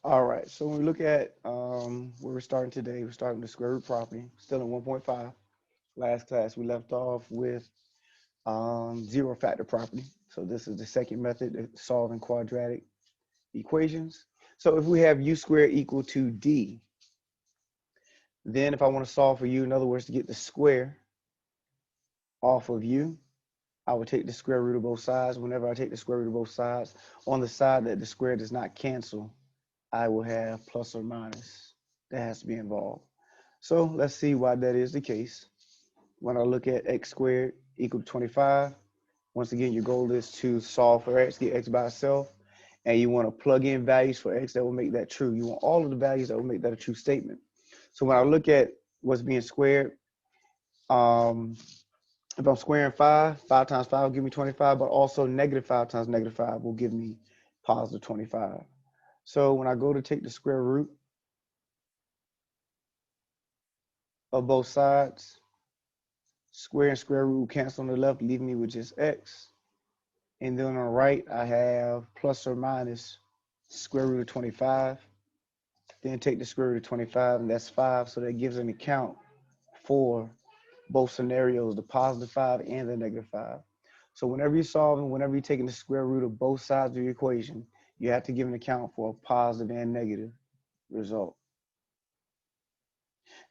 All right, so when we look at where we're starting today, we're starting with the square root property, still in 1.5. Last class, we left off with zero factor property. So this is the second method of solving quadratic equations. So if we have u squared equal to d, then if I want to solve for u, in other words, to get the square off of u, I would take the square root of both sides. Whenever I take the square root of both sides, on the side that the square does not cancel, I will have plus or minus. That has to be involved. So let's see why that is the case. When I look at x squared equal to 25, once again, your goal is to solve for x, get x by itself, and you want to plug in values for x that will make that true. You want all of the values that will make that a true statement. So when I look at what's being squared, if I'm squaring 5 times 5 will give me 25, but also negative 5 times negative 5 will give me positive 25. So when I go to take the square root of both sides, square and square root will cancel on the left, leaving me with just x. And then on the right, I have plus or minus square root of 25. Then take the square root of 25, and that's 5. So that gives an account for both scenarios, the positive 5 and the negative 5. So whenever you're solving, whenever you're taking the square root of both sides of your equation, you have to give an account for a positive and negative result.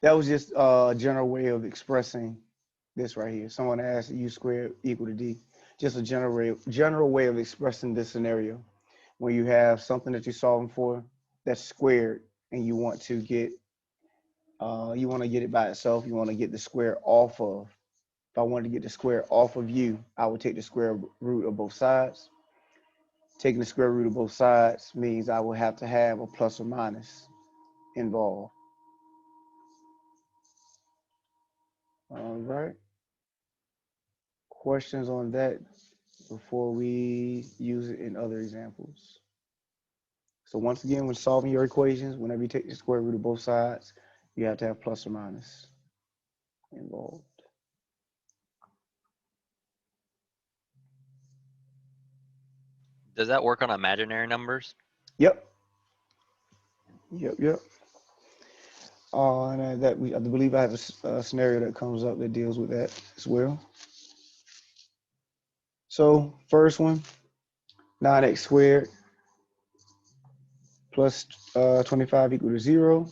That was just a general way of expressing this right here. Someone asked u squared equal to d. Just a general way of expressing this scenario, where you have something that you're solving for that's squared, and you want to get it by itself. You want to get the square off of. If I wanted to get the square off of u, I would take the square root of both sides. Taking the square root of both sides means I will have to have a plus or minus involved. All right. Questions on that before we use it in other examples? So once again, when solving your equations, whenever you take the square root of both sides, you have to have plus or minus involved. Does that work on imaginary numbers? Yep. And I believe I have a scenario that comes up that deals with that as well. So first one, 9x squared plus 25 equal to 0.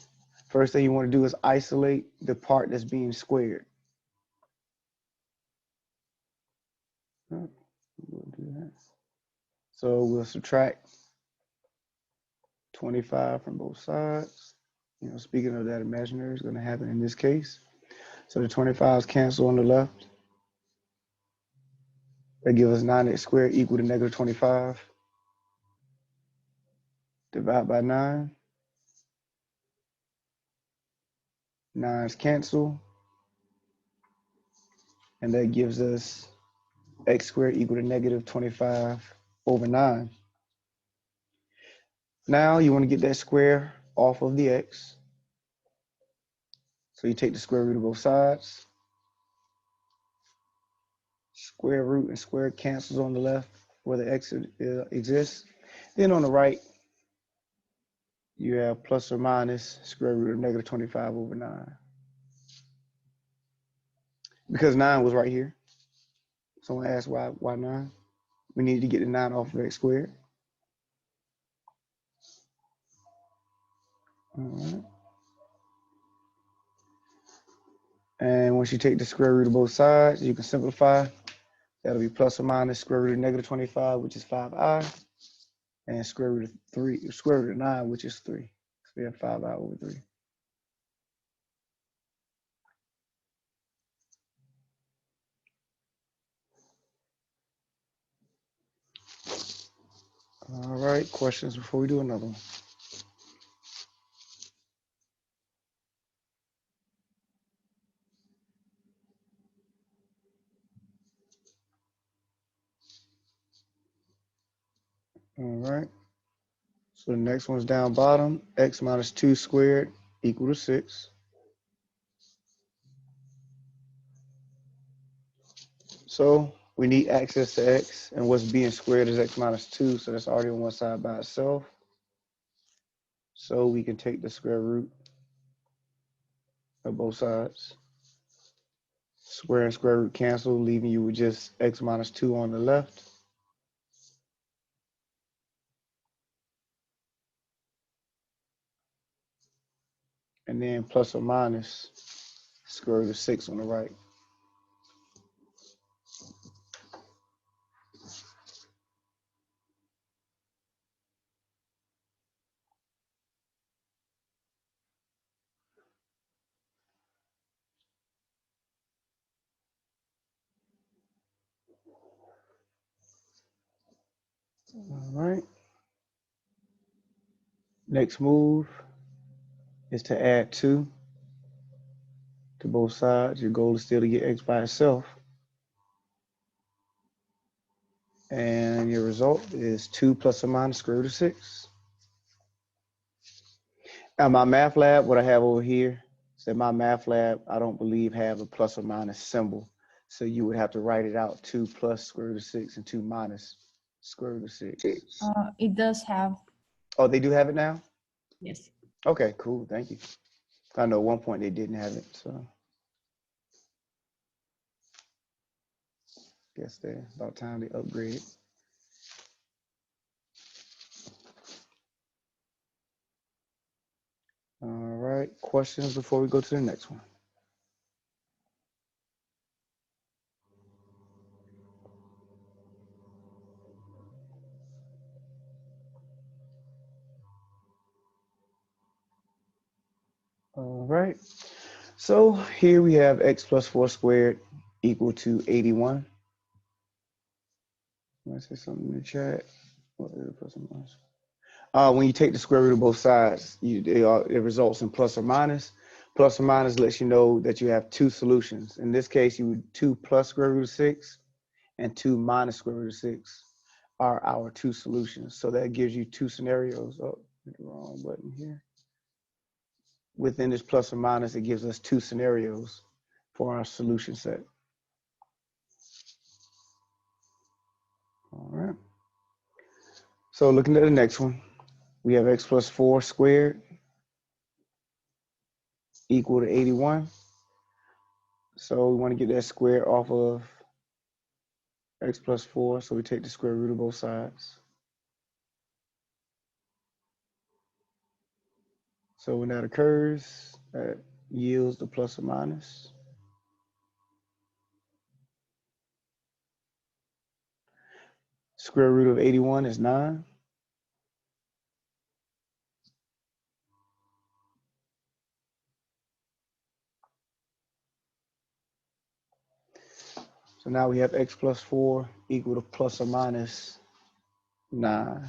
First thing you want to do is isolate the part that's being squared. We'll do that. So we'll subtract 25 from both sides. Speaking of that, imaginary is going to happen in this case. So the 25s cancel on the left. That gives us 9x squared equal to negative 25. Divide by 9. 9's cancel. And that gives us x squared equal to negative 25 over 9. Now you want to get that square off of the x. So you take the square root of both sides. Square root and square cancels on the left where the x exists. Then on the right, you have plus or minus square root of negative 25 over 9. Because 9 was right here. Someone asked why 9? We need to get the 9 off of x squared. All right. And once you take the square root of both sides, you can simplify. That'll be plus or minus square root of negative 25, which is 5i, and square root of 9, which is 3. So we have 5i over 3. All right, questions before we do another one? All right. So the next one's down bottom. X minus 2 squared equal to 6. So we need access to x, and what's being squared is x minus 2, so that's already on one side by itself. So we can take the square root of both sides. Square and square root cancel, leaving you with just x minus 2 on the left. And then plus or minus square root of 6 on the right. All right. Next move is to add 2 to both sides. Your goal is still to get x by itself. And your result is 2 plus or minus square root of 6. Now my math lab, what I have over here, is that my math lab, I don't believe have a plus or minus symbol. So you would have to write it out, 2 plus square root of 6 and 2 minus square root of 6. It does have. Oh, they do have it now? Yes. Okay, cool, thank you. I know at one point they didn't have it, so. Guess they're about time they upgrade. All right, questions before we go to the next one? All right, so here we have x plus 4 squared equal to 81. I say something in the chat? What is it, plus or minus? When you take the square root of both sides, it results in plus or minus. Plus or minus lets you know that you have 2 solutions. In this case, you would 2 plus square root of 6 and 2 minus square root of 6 are our 2 solutions. So that gives you 2 scenarios. Oh, hit the wrong button here. Within this plus or minus, it gives us 2 scenarios for our solution set. All right. So looking at the next one, we have x plus 4 squared equal to 81. So we want to get that square off of x plus 4. So we take the square root of both sides. So when that occurs, that yields the plus or minus. Square root of 81 is 9. So now we have x plus 4 equal to plus or minus 9.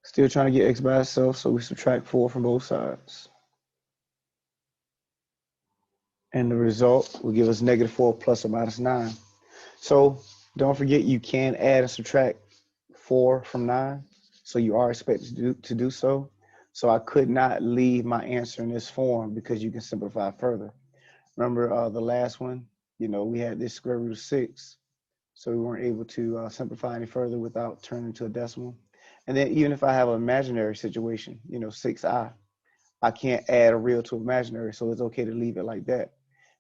Still trying to get x by itself, so we subtract 4 from both sides. And the result will give us negative 4 plus or minus 9. So don't forget you can add and subtract 4 from 9. So you are expected to do so. So I could not leave my answer in this form because you can simplify further. Remember the last one, we had this square root of 6. So we weren't able to simplify any further without turning to a decimal. And then even if I have an imaginary situation, 6i, I can't add a real to imaginary, so it's okay to leave it like that.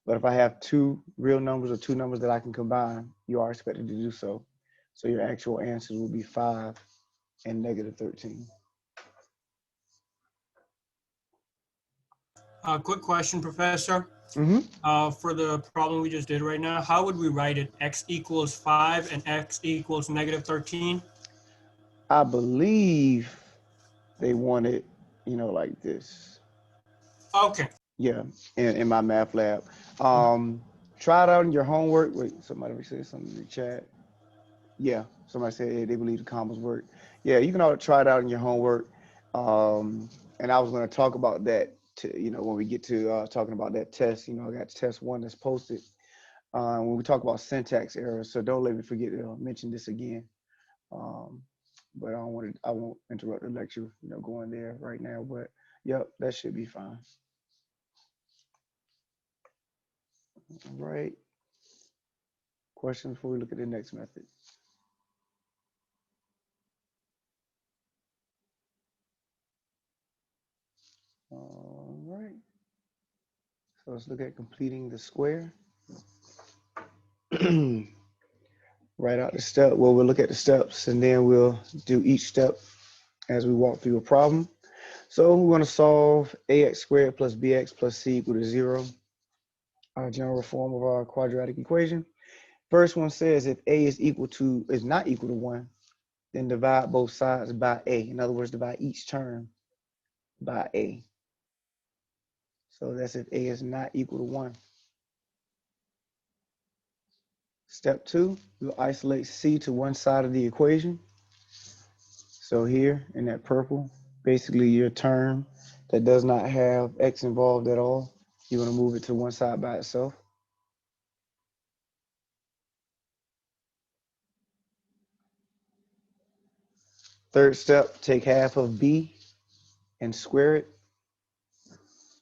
But if I have 2 real numbers or 2 numbers that I can combine, you are expected to do so. So your actual answers will be 5 and negative 13. Quick question, Professor. Mm-hmm. For the problem we just did right now, how would we write it? X equals 5 and x equals negative 13? I believe they want it, like this. Okay. Yeah, in my math lab. Try it out in your homework. Wait, somebody said something in the chat. Yeah, somebody said they believe the combos work. Yeah, you can try it out in your homework. And I was going to talk about that, when we get to talking about that test. I got test 1 that's posted. When we talk about syntax errors, so don't let me forget to mention this again. But I won't interrupt the lecture, going there right now. But yep, that should be fine. All right. questions before we look at the next method? All right. So let's look at completing the square. Write out the step. Well, we'll look at the steps and then we'll do each step as we walk through a problem. So we want to solve ax squared plus bx plus c equal to 0, our general form of our quadratic equation. First one says if a is not equal to 1, then divide both sides by a. In other words, divide each term by a. So that's if a is not equal to 1. Step 2, we'll isolate c to one side of the equation. So here in that purple, basically your term that does not have x involved at all, you're going to move it to one side by itself. Third step, take half of b and square it.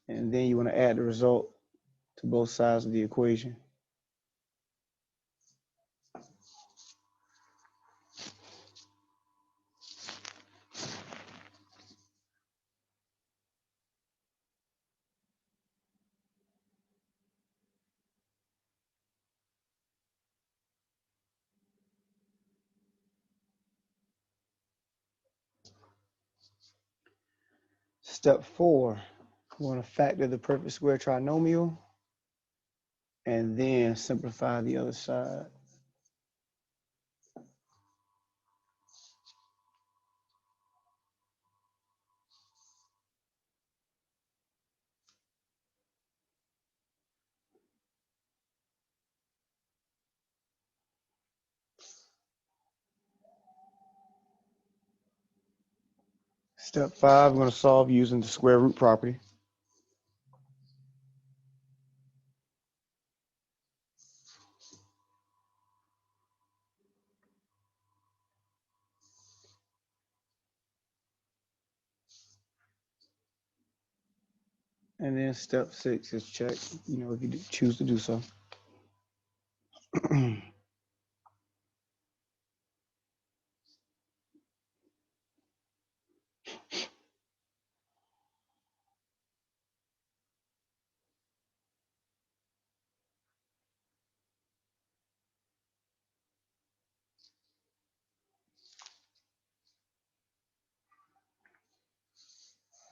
And then you want to add the result to both sides of the equation. Step 4, we want to factor the perfect square trinomial and then simplify the other side. Step 5, we're going to solve using the square root property. And then step 6 is check, if you choose to do so.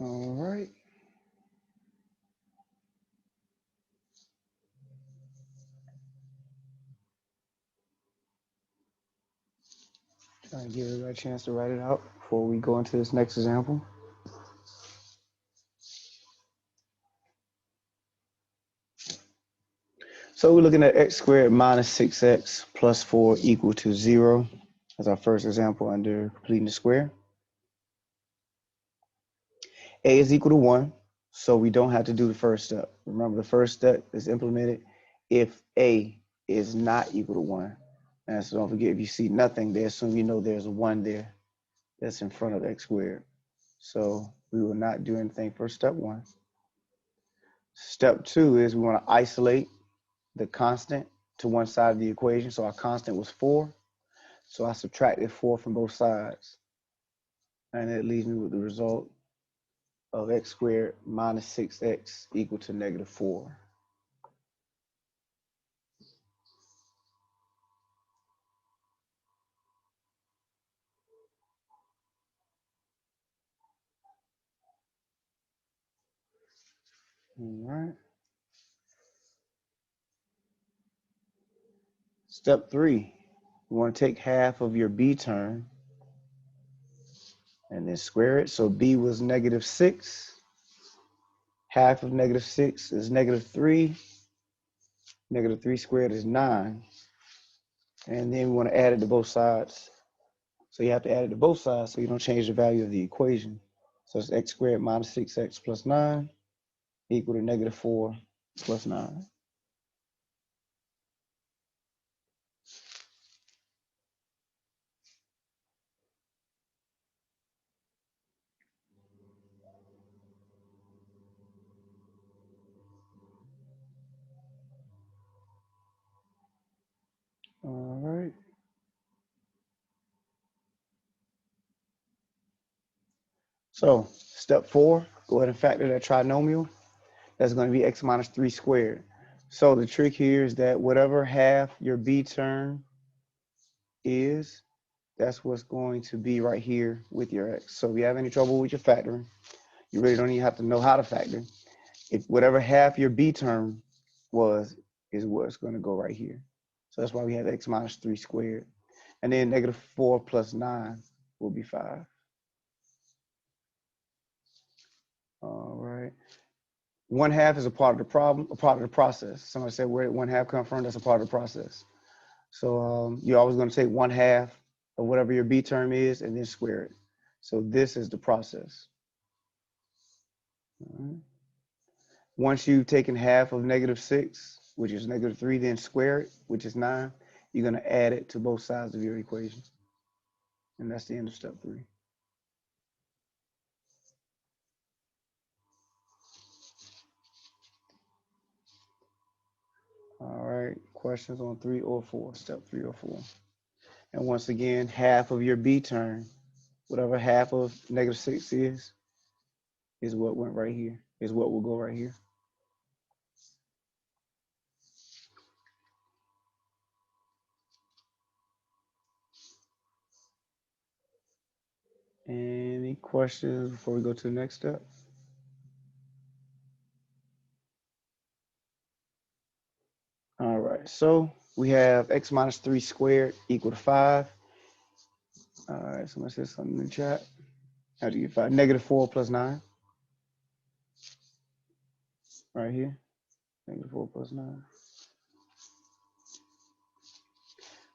All right. Try to give everybody a chance to write it out before we go into this next example. So we're looking at x squared minus 6x plus 4 equal to 0 as our first example under completing the square. A is equal to 1, so we don't have to do the first step. Remember, the first step is implemented if A is not equal to 1. And so don't forget, if you see nothing, they assume you know there's a 1 there that's in front of x squared. So we will not do anything for step 1. Step 2 is we want to isolate the constant to one side of the equation. So our constant was 4. So I subtracted 4 from both sides. And it leaves me with the result of x squared minus 6x equal to negative 4. All right. Step 3, you want to take half of your b term and then square it. So b was negative 6. Half of negative 6 is negative 3. Negative 3 squared is 9. And then we want to add it to both sides. So you have to add it to both sides so you don't change the value of the equation. So it's x squared minus 6x plus 9 equal to negative 4 plus 9. All So step 4, go ahead and factor that trinomial. That's going to be x minus 3 squared. So the trick here is that whatever half your b term is, that's what's going to be right here with your x. So if you have any trouble with your factoring, you really don't even have to know how to factor. If whatever half your b term was is what's going to go right here. So that's why we have x minus 3 squared. And then negative 4 plus 9 will be 5. All right. 1/2 is a part of the problem, a part of the process. Somebody said, where did 1/2 come from? That's a part of the process. So you're always going to take 1/2 of whatever your b term is and then square it. So this is the process. All right. Once you've taken half of -6, which is -3, then square it, which is 9, you're going to add it to both sides of your equation. And that's the end of step 3. All right, questions on 3 or 4, step 3 or 4. And once again, half of your b term, whatever half of -6 is what went right here, is what will go right here. Any questions before we go to the next step? All right, so we have x minus 3 squared equal to 5. All right, somebody said something in the chat. How do you get 5? -4 plus 9. Right here. -4 plus 9.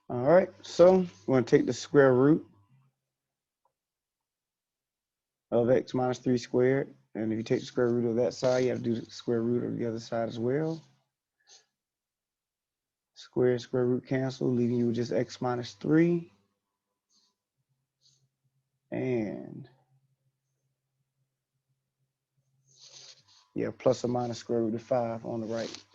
All right, so we're going to take the square root of x minus 3 squared. And if you take the square root of that side, you have to do the square root of the other side as well. Square root cancel, leaving you with just x minus 3. And yeah, plus or minus square root of 5 on the right.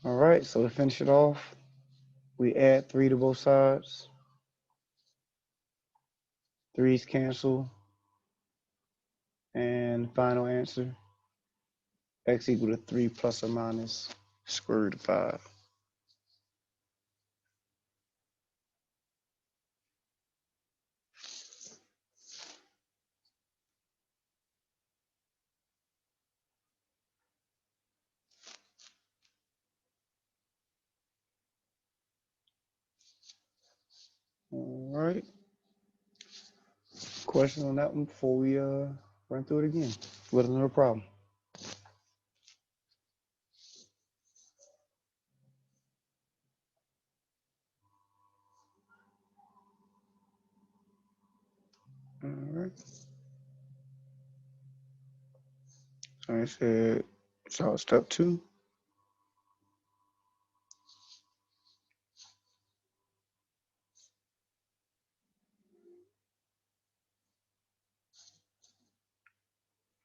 All right, so to finish it off, we add 3 to both sides. 3's cancel. And final answer, x equal to 3 plus or minus square root of 5. All right. Question on that one before we run through it again with another problem. All right. So I said, so step 2.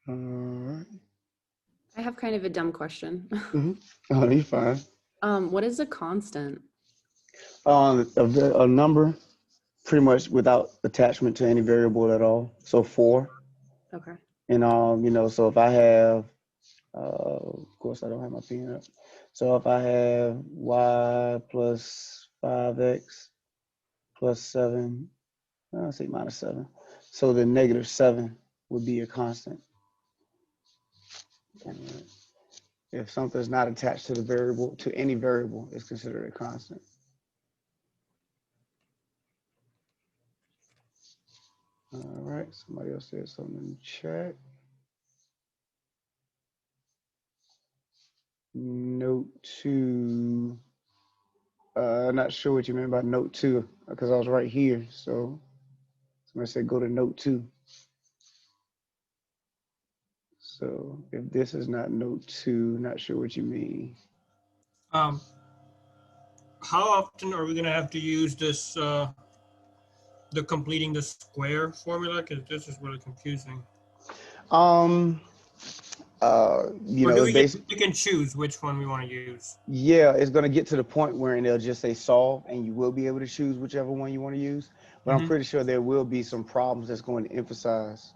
All right. I have kind of a dumb question. Oh, you're fine. What is a constant? A number pretty much without attachment to any variable at all. So 4. Okay. And you know, so if I have of course I don't have my pen up. So if I have y plus 5x plus 7, I'll say minus 7. So the -7 would be a constant. If something is not attached to the variable, to any variable, it's considered a constant. All right, somebody else said something in the chat. Note 2. Not sure what you meant by note 2 because I was right here. So somebody said go to note 2. So if this is not note 2, not sure what you mean. How often are we going to have to use this, the completing the square formula? Because this is really confusing. You Or know, do it's basically, we can choose which one we want to use? yeah, it's going to get to the point where they'll just say solve, and you will be able to choose whichever one you want to use. But I'm Mhm. pretty sure there will be some problems that's going to emphasize,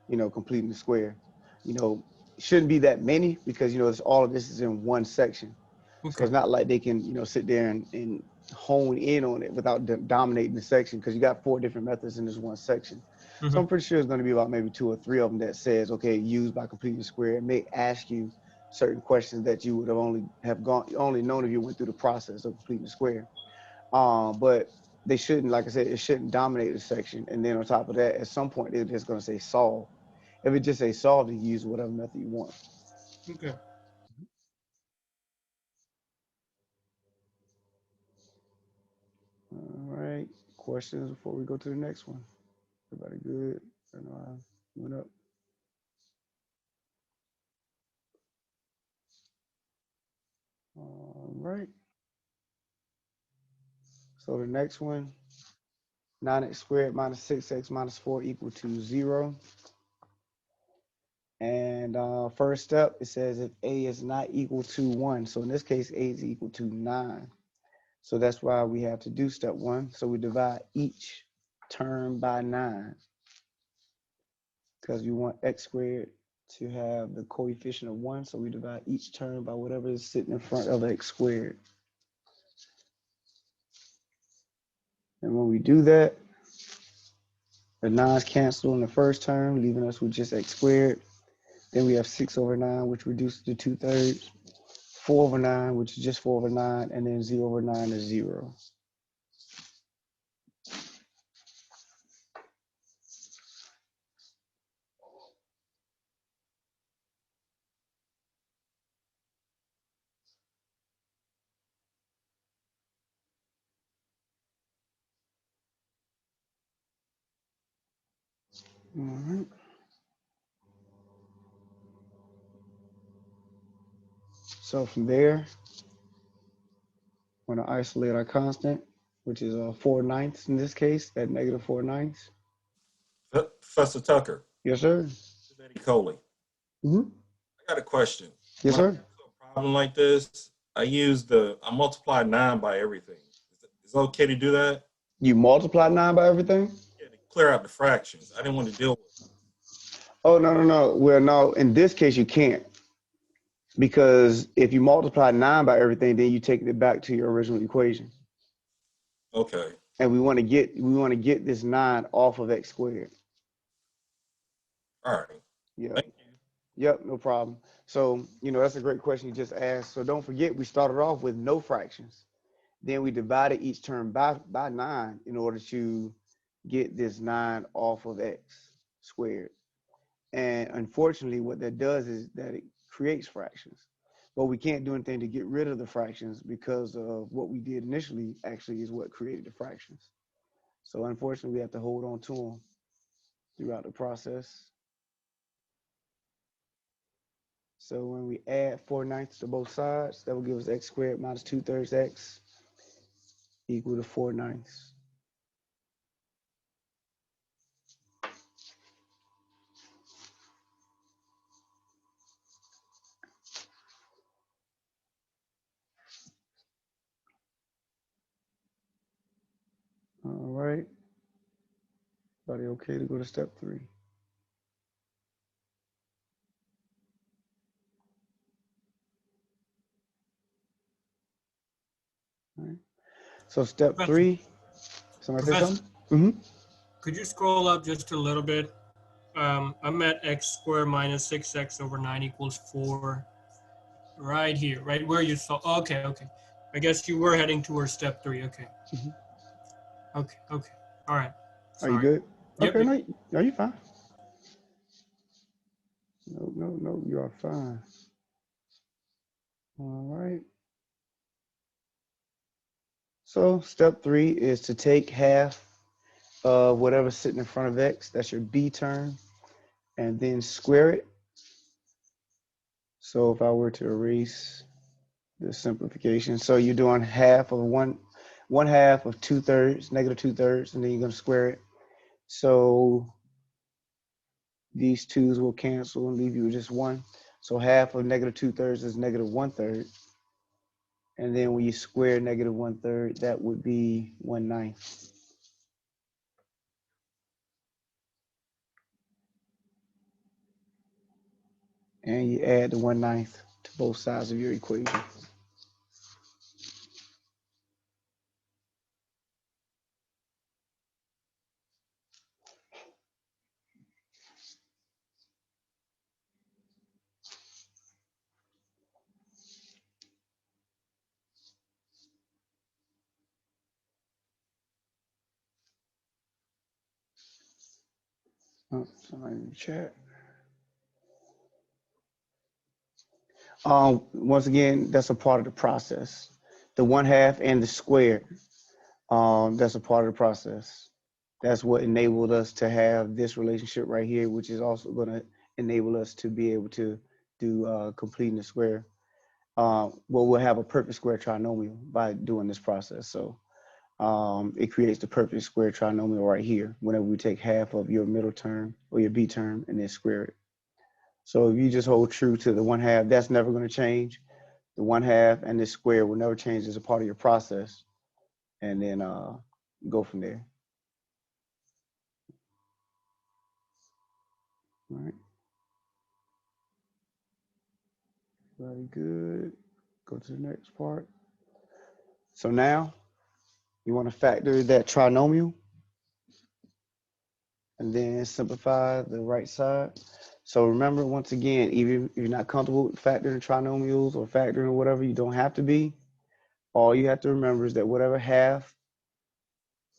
you know, completing the square. You know, shouldn't be that many because, you know, it's all of this is in one section. So Okay. it's not like they can, you know, sit there and hone in on it without dominating the section because you got 4 different methods in this one section. So Mhm. I'm pretty sure it's going to be about maybe 2 or 3 of them that says, okay, use by completing the square. It may ask you certain questions that you would have only known if you went through the process of completing the square. But they shouldn't, like I said, it shouldn't dominate the section. And then on top of that, at some point, they're just going to say solve. If it just say solve, then you use whatever method you want. Okay. All right. Questions before we go to the next one? Everybody good? I know I went up. All right. So the next one, 9x squared minus 6x minus 4 equal to 0. And first step, it says if a is not equal to 1. So in this case, a is equal to 9. So that's why we have to do step 1. So we divide each term by 9 because we want x squared to have the coefficient of 1. So we divide each term by whatever is sitting in front of x squared. And when we do that, the 9's cancel in the first term, leaving us with just x squared. Then we have 6 over 9, which reduces to 2/3. 4 over 9, which is just 4 over 9. And then 0 over 9 is 0. All right. So from there, we're going to isolate our constant, which is 4/9 in this case, at negative 4/9. Professor Tucker, Yes, sir. Eddie Coley. Mm-hmm. I got a question. Yes, When I sir. get to a problem like this, I multiply 9 by everything. Is it okay to do that? You multiply 9 by everything? Yeah, to clear out the fractions. I didn't want to deal with it. Oh, no, no, no. Well, no, in this case, you can't. Because if you multiply 9 by everything, then you take it back to your original equation. Okay. And we want to get this 9 off of x squared. All right. Yeah. Thank you. Yep, no problem. So, you know, that's a great question you just asked. So don't forget, we started off with no fractions. Then we divided each term by 9 in order to get this 9 off of x squared. And unfortunately, what that does is that it creates fractions. But we can't do anything to get rid of the fractions because of what we did initially actually is what created the fractions. So unfortunately, we have to hold on to them throughout the process. So when we add 4/9 to both sides, that will give us x squared minus 2/3 x equal to 4/9. All right. Everybody okay to go to step 3? All right. So step Professor, 3, somebody say Professor, something? Mm-hmm. could you scroll up just a little bit? I'm at x squared minus 6x over 9 equals 4. Right here, right where you saw. Okay, okay. I guess you were heading towards step 3. Okay. Mhm. Okay, okay. All right. Are you Sorry. good? Yep. Okay, no, you're fine. No, you are fine. All right. So step 3 is to take half of whatever's sitting in front of x, that's your b term, and then square it. So if I were to erase the simplification, so you're doing half of one half of 2/3, negative 2/3, and then you're going to square it. So these 2's will cancel and leave you with just 1. So half of negative 2/3 is negative 1/3. And then when you square negative 1/3, that would be 1/9. And you add the 1/9 to both sides of your equation. Oh, somebody in the chat. Once again, that's a part of the process. The 1/2 and the square, that's a part of the process. That's what enabled us to have this relationship right here, which is also going to enable us to be able to do completing the square. Well, we'll have a perfect square trinomial by doing this process. So it creates the perfect square trinomial right here whenever we take half of your middle term or your b term and then square it. So if you just hold true to the 1/2, that's never going to change. The 1/2 and this square will never change as a part of your process, and then go from there. All right. Very good. Go to the next part. So now you want to factor that trinomial and then simplify the right side. So remember, once again, even if you're not comfortable with factoring trinomials or factoring or whatever, you don't have to be. All you have to remember is that whatever half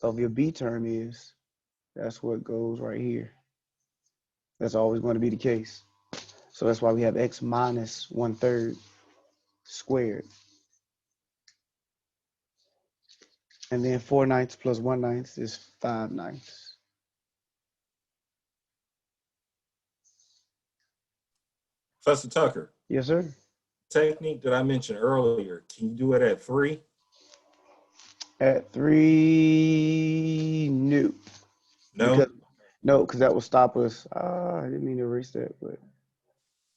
of your b term is, that's what goes right here. That's always going to be the case. So that's why we have x minus 1/3 squared. And then 4/9 plus 1/9 is 5/9. Professor Tucker, Yes, sir. technique that I mentioned earlier, can you do it at 3? At 3, no. No? Because that will stop us. I didn't mean to erase that, but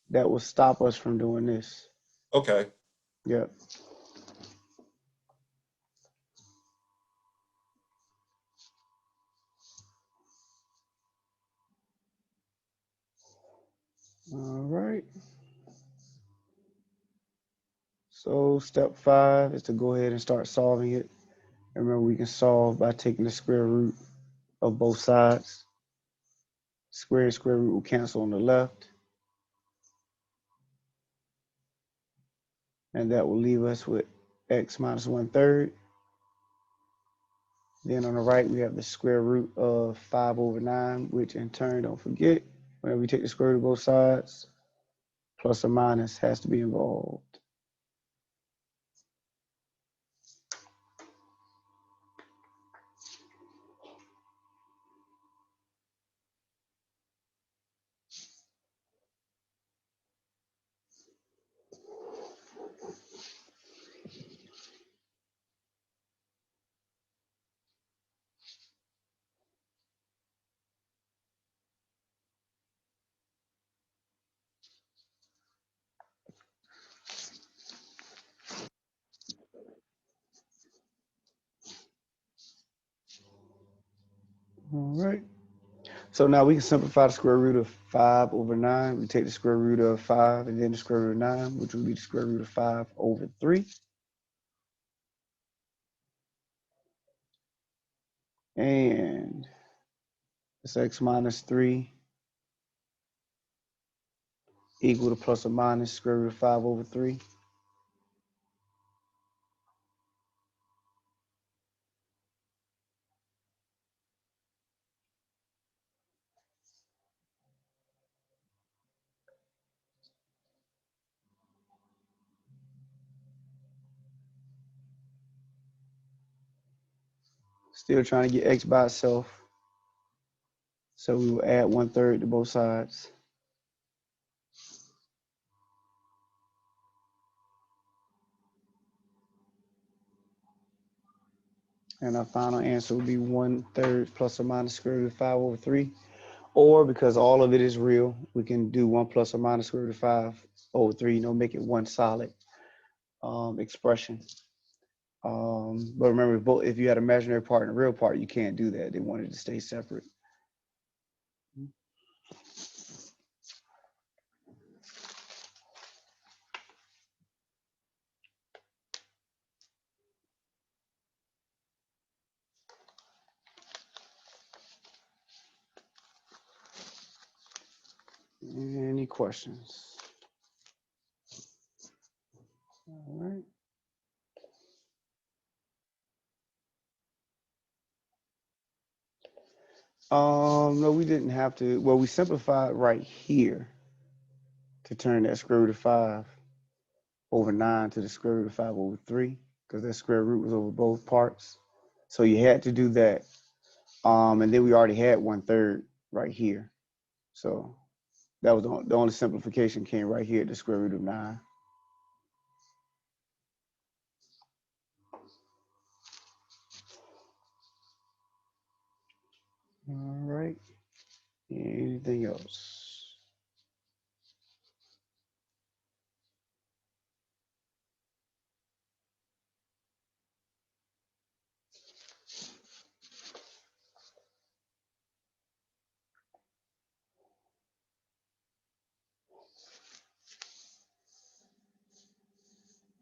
that will stop us from doing this. Okay. Yep. All right. So step 5 is to go ahead and start solving it. Remember, we can solve by taking the square root of both sides. Square and square root will cancel on the left. And that will leave us with x minus 1/3. Then on the right, we have the square root of 5/9, which in turn, don't forget, whenever we take the square root of both sides, plus or minus has to be involved. All right. So now we can simplify the square root of 5/9. We take the square root of 5 and then the square root of 9, which will be the square root of 5/3. And it's x minus 3 equal to plus or minus square root of 5/3. Still trying to get x by itself. So we will add 1/3 to both sides. And our final answer will be 1/3 plus or minus square root of 5/3. Or because all of it is real, we can do 1 plus or minus square root of 5 over 3, make it one solid expression. But remember, both if you had an imaginary part and a real part, you can't do that. They wanted to stay separate. Any questions? All right. No, we didn't have to. Well, we simplified right here to turn that square root of 5 over 9 to the square root of 5 over 3, because that square root was over both parts. So you had to do that. And then we already had 1/3 right here. So that was the only simplification came right here at the square root of 9. All right. Anything else?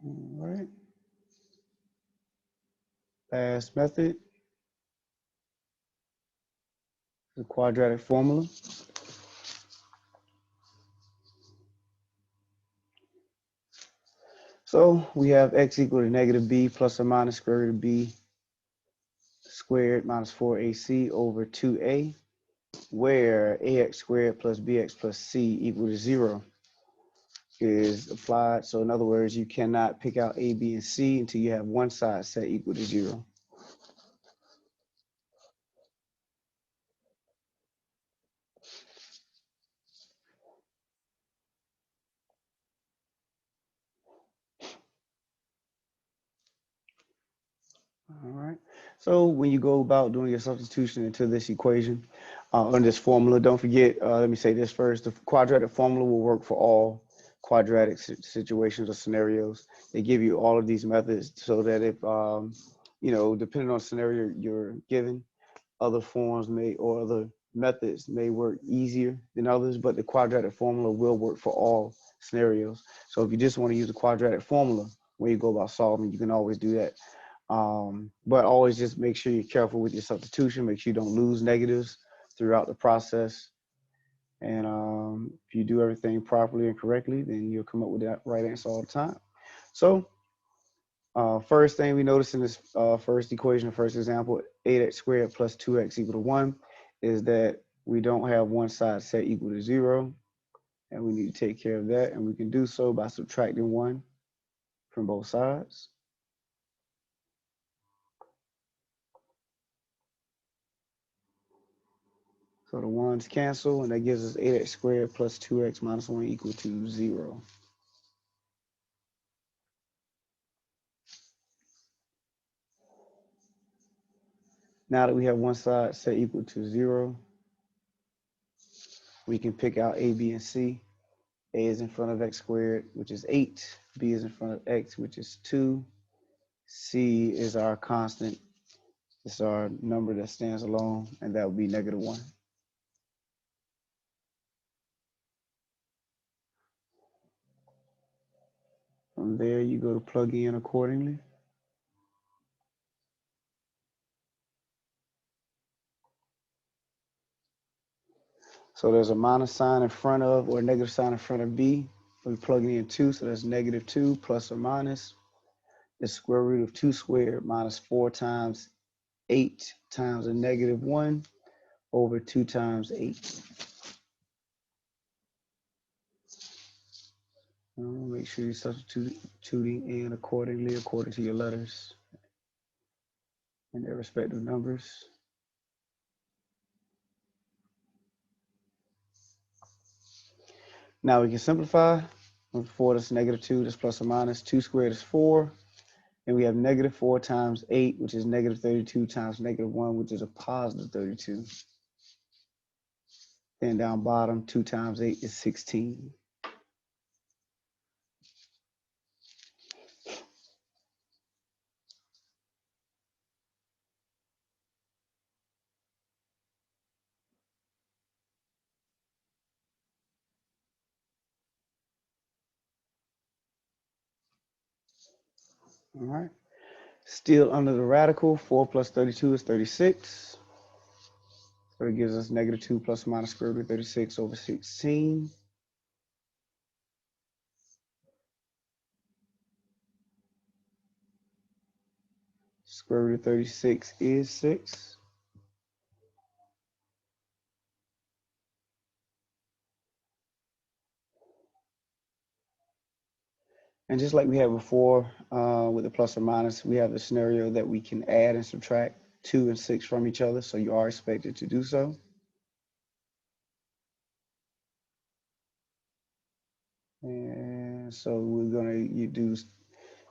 All right. Last method, the quadratic formula. So we have x equal to negative b plus or minus square root of b squared minus 4ac over 2a, where ax squared plus bx plus c equal to 0 is applied. So in other words, you cannot pick out a, b, and c until you have one side set equal to 0. All right. So when you go about doing your substitution into this equation, on this formula, don't forget, let me say this first, the quadratic formula will work for all quadratic situations or scenarios. They give you all of these methods so that if, depending on the scenario you're given, other forms or other methods may work easier than others, but the quadratic formula will work for all scenarios. So if you just want to use the quadratic formula when you go about solving, you can always do that. But always just make sure you're careful with your substitution. Make sure you don't lose negatives throughout the process. And if you do everything properly and correctly, then you'll come up with that right answer all the time. So first thing we notice in this first equation, first example, 8x squared plus 2x equal to 1, is that we don't have one side set equal to 0. And we need to take care of that. And we can do so by subtracting 1 from both sides. So the 1's cancel, and that gives us 8x squared plus 2x minus 1 equal to 0. Now that we have one side set equal to 0, we can pick out a, b, and c. A is in front of x squared, which is 8. B is in front of x, which is 2. C is our constant. It's our number that stands alone, and that would be negative 1. From there, you go to plug in accordingly. So there's a minus sign in front of, or a negative sign in front of b. We're plugging in 2, so that's negative 2 plus or minus the square root of 2 squared minus 4 times 8 times a negative 1 over 2 times 8. Make sure you're substituting in accordingly, according to your letters and their respective numbers. Now we can simplify. 4, that's negative 2, that's plus or minus. 2 squared is 4. And we have negative 4 times 8, which is negative 32 times negative 1, which is a positive 32. Then down bottom, 2 times 8 is 16. All right. Still under the radical, 4 plus 32 is 36. So it gives us negative 2 plus or minus square root of 36 over 16. Square root of 36 is 6. And just like we had before with the plus or minus, we have the scenario that we can add and subtract 2 and 6 from each other. So you are expected to do so. And so we're going to do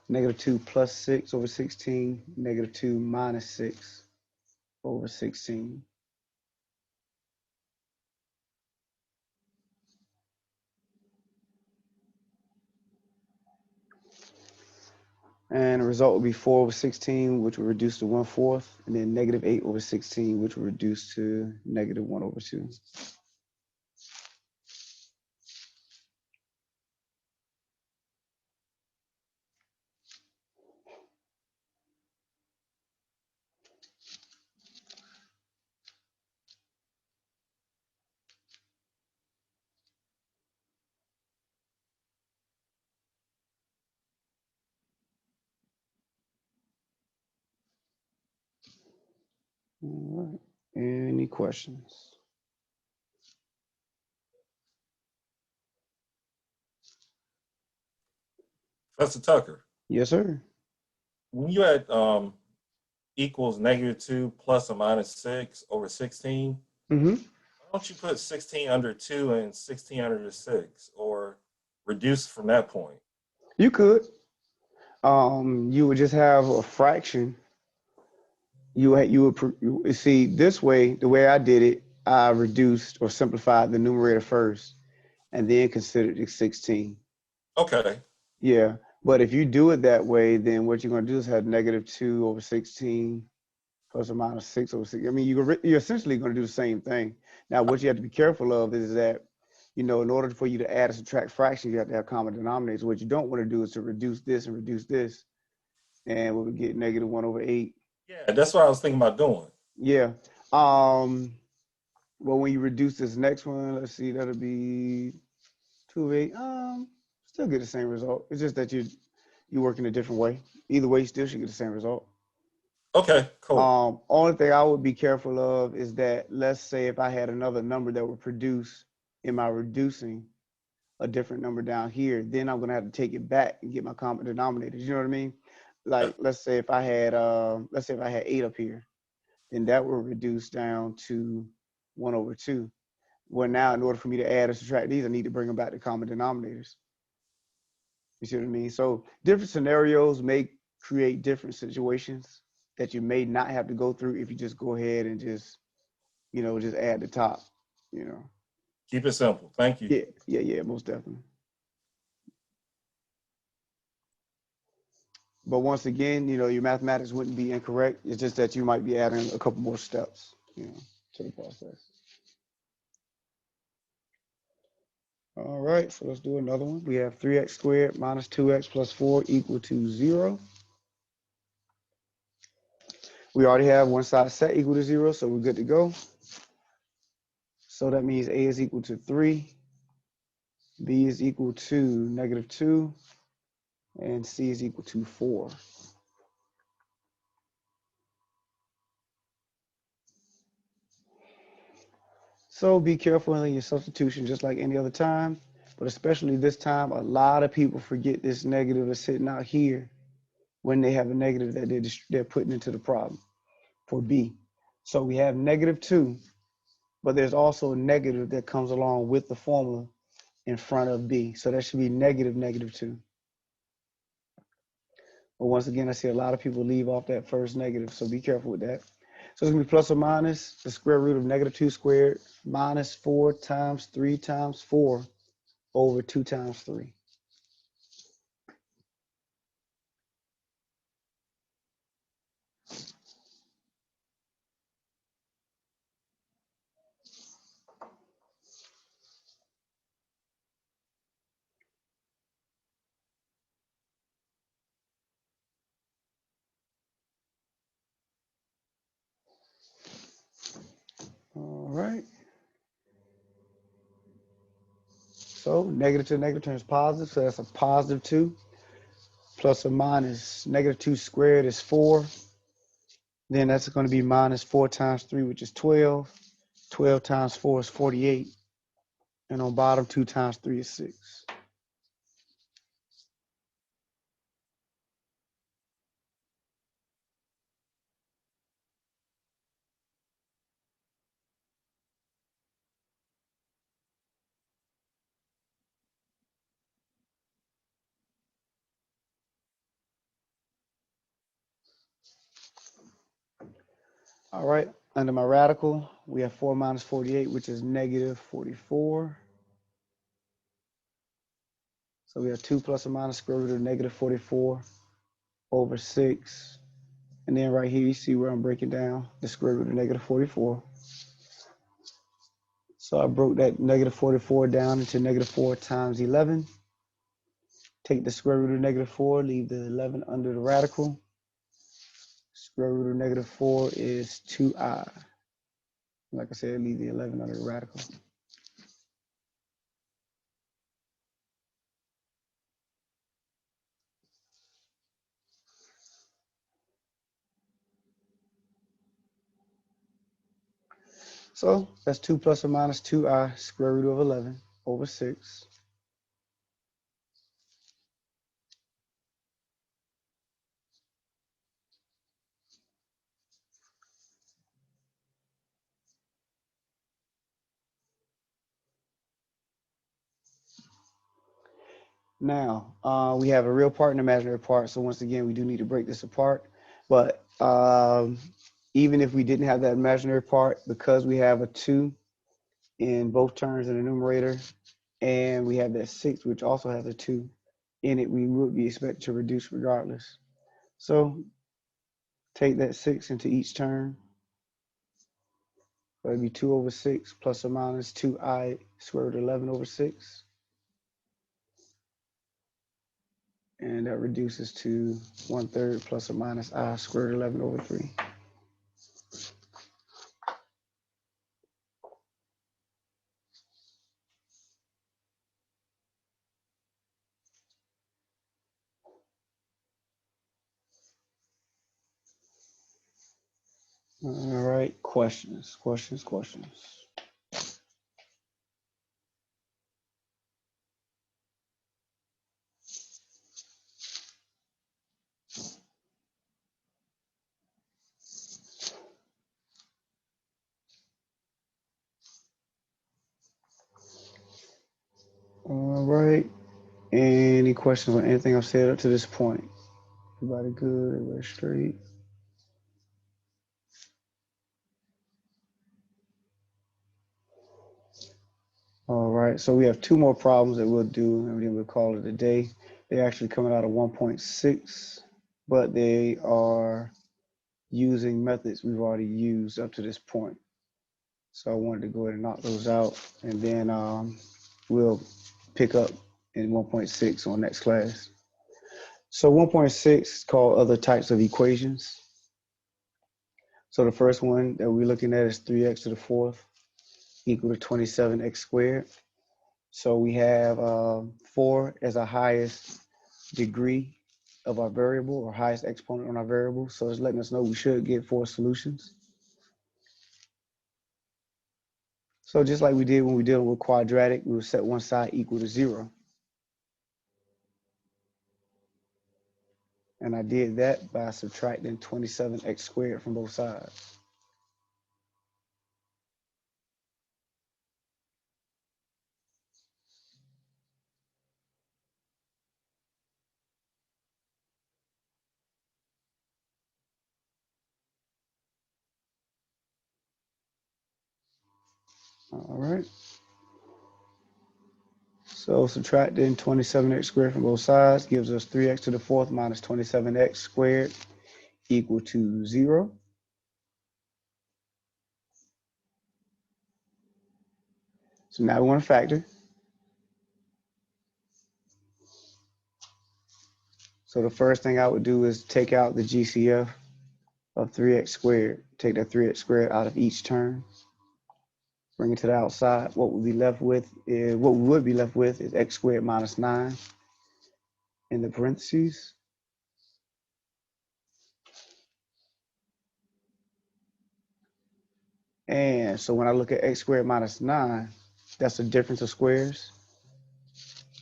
negative 2 plus 6 over 16, negative 2 minus 6 over 16. And the result will be 4 over 16, which will reduce to 1/4, and then negative 8 over 16, which will reduce to negative 1 over 2. All right. Any questions? Professor Tucker, Yes, sir. when you had equals negative 2 plus or minus 6 over 16, Mm-hmm. why don't you put 16 under 2 and 16 under 6, or reduce from that point? You could. You would just have a fraction. You see this way. The way I did it, I reduced or simplified the numerator first, and then considered the 16. Okay. Yeah, but if you do it that way, then what you're going to do is have negative 2 over 16 plus or minus 6 over 6. I mean, you're essentially going to do the same thing. Now, what you have to be careful of is that, in order for you to add or subtract fractions, you have to have common denominators. What you don't want to do is to reduce this and reduce this, and we would get negative 1 over 8. Yeah, that's what I was thinking about doing. Yeah. Well, when you reduce this next one, let's see, that'll be 2 over 8. Still get the same result. It's just that you work in a different way. Either way, you still should get the same result. Okay, cool. Only thing I would be careful of is that, let's say if I had another number that would produce in my reducing a different number down here, then I'm going to have to take it back and get my common denominators. You know what I mean? Like, let's say if I had 8 up here, then that will reduce down to 1 over 2. Well, now in order for me to add or subtract these, I need to bring them back to common denominators. You see what I mean? So different scenarios may create different situations that you may not have to go through if you just go ahead and just add the top, Keep it simple. Thank you. Yeah, most definitely. But once again, your mathematics wouldn't be incorrect. It's just that you might be adding a couple more steps, to the process. All right, so let's do another one. We have 3x squared minus 2x plus 4 equal to 0. We already have one side set equal to 0, so we're good to go. So that means A is equal to 3, B is equal to negative 2, and C is equal to 4. So be careful in your substitution just like any other time, but especially this time, a lot of people forget this negative is sitting out here when they have a negative that they're putting into the problem for B. So we have negative 2, but there's also a negative that comes along with the formula in front of B. So that should be negative 2. But once again, I see a lot of people leave off that first negative, so be careful with that. So it's gonna be plus or minus the square root of negative 2 squared minus 4 times 3 times 4 over 2 times 3. All right. So negative to negative turns positive, so that's a positive 2. Plus or minus negative 2 squared is 4. Then that's going to be minus 4 times 3, which is 12. 12 times 4 is 48. And on bottom, 2 times 3 is 6. All right, under my radical, we have 4 minus 48, which is negative 44. So we have 2 plus or minus square root of negative 44 over 6. And then right here, you see where I'm breaking down the square root of negative 44. So I broke that negative 44 down into negative 4 times 11. Take the square root of negative 4, leave the 11 under the radical. Square root of negative 4 is 2i. Like I said, leave the 11 under the radical. So that's 2 plus or minus 2i square root of 11 over 6. Now, we have a real part and imaginary part. So once again, we do need to break this apart. But even if we didn't have that imaginary part, because we have a 2 in both terms in the numerator, and we have that 6, which also has a 2 in it, we would be expected to reduce regardless. So take that 6 into each term. So it'd be 2 over 6 plus or minus 2i square root of 11 over 6. And that reduces to 1/3 plus or minus I square root of 11 over 3. All right, questions. All right, any questions on anything I've said up to this point? Everybody good, everybody straight? All right, so we have 2 more problems that we'll do, and then we'll call it a day. They're actually coming out of 1.6, but they are using methods we've already used up to this point. So I wanted to go ahead and knock those out, and then we'll pick up in 1.6 on next class. So 1.6 is called other types of equations. So the first one that we're looking at is 3x to the 4th equal to 27x squared. So we have 4 as our highest degree of our variable, or highest exponent on our variable. So it's letting us know we should get 4 solutions. So just like we did when we dealt with quadratic, we will set one side equal to 0. And I did that by subtracting 27x squared from both sides. All right. So subtracting 27x squared from both sides gives us 3x to the fourth minus 27x squared equal to 0. So now we want to factor. So the first thing I would do is take out the GCF of 3x squared. Take that 3x squared out of each term. Bring it to the outside. What we would be left with is x squared minus 9 in the parentheses. And so when I look at x squared minus 9, that's the difference of squares.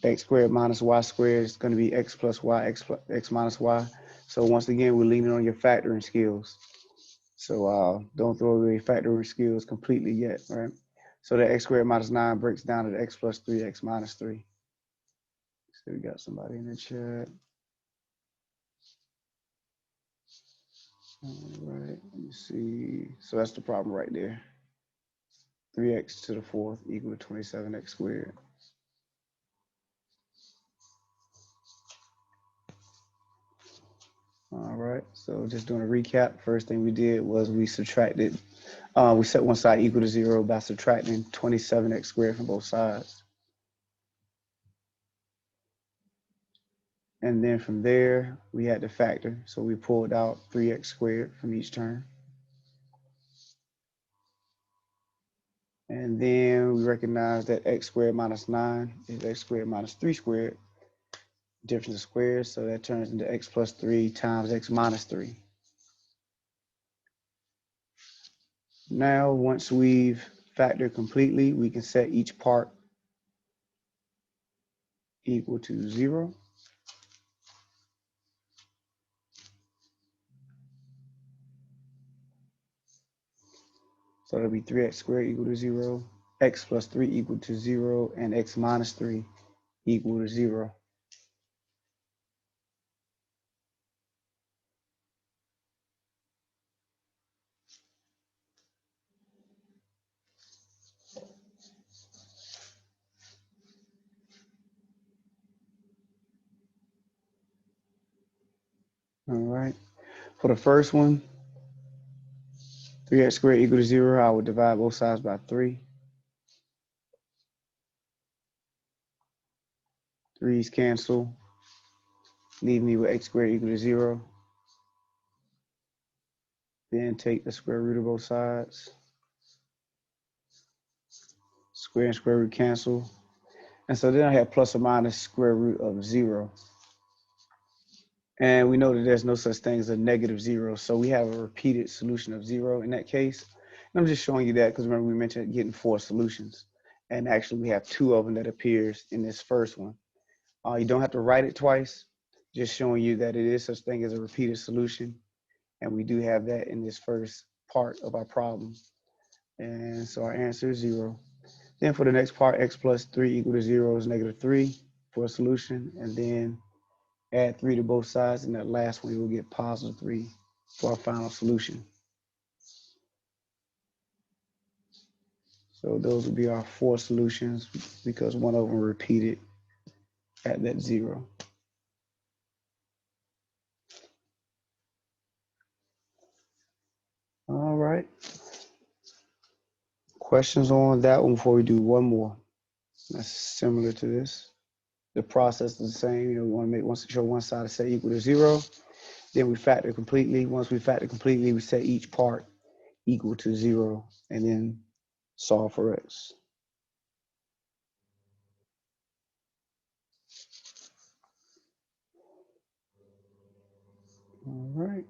X squared minus y squared is going to be x plus y, x minus y. So once again, we're leaning on your factoring skills. So don't throw away factoring skills completely yet, right? So the x squared minus 9 breaks down to x plus 3, x minus 3. So we got somebody in the chat. All right, let me see. So that's the problem right there. 3x to the fourth equal to 27x squared. All right, so just doing a recap. First thing we did was we subtracted, we set one side equal to 0 by subtracting 27x squared from both sides. And then from there, we had to factor. So we pulled out 3x squared from each term. And then we recognized that x squared minus 9 is x squared minus 3 squared. Difference of squares, so that turns into x plus 3 times x minus 3. Now, once we've factored completely, we can set each part equal to 0. So that'll be 3x squared equal to 0, x plus 3 equal to 0, and x minus 3 equal to 0. All right. For the first one, 3x squared equal to 0, I would divide both sides by 3. 3's cancel, leave me with x squared equal to 0. Then take the square root of both sides. Square and square root cancel. And so then I have plus or minus square root of 0. And we know that there's no such thing as a negative 0. So we have a repeated solution of 0 in that case. And I'm just showing you that because remember we mentioned getting 4 solutions. And actually we have 2 of them that appears in this first one. You don't have to write it twice. Just showing you that it is such thing as a repeated solution. And we do have that in this first part of our problem. And so our answer is 0. Then for the next part, x plus 3 equal to 0 is negative 3 for a solution. And then add 3 to both sides. And that last one, we'll get positive 3 for our final solution. So those will be our 4 solutions because one of them repeated at that 0. All right. Questions on that one before we do one more? That's similar to this. The process is the same. We want to show one side is set equal to 0. Then we factor completely. Once we factor completely, we set each part equal to 0 and then solve for x. All right.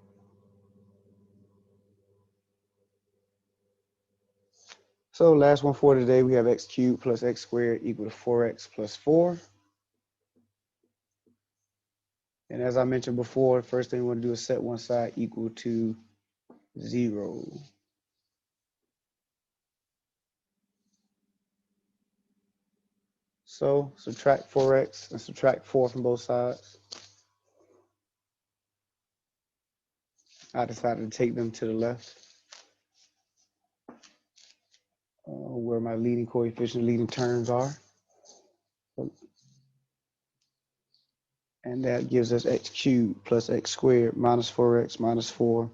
So last one for today, we have x cubed plus x squared equal to 4x plus 4. And as I mentioned before, the first thing we want to do is set one side equal to 0. So subtract 4x and subtract 4 from both sides. I decided to take them to the left. where my leading coefficient, leading terms are. And that gives us x cubed plus x squared minus 4x minus 4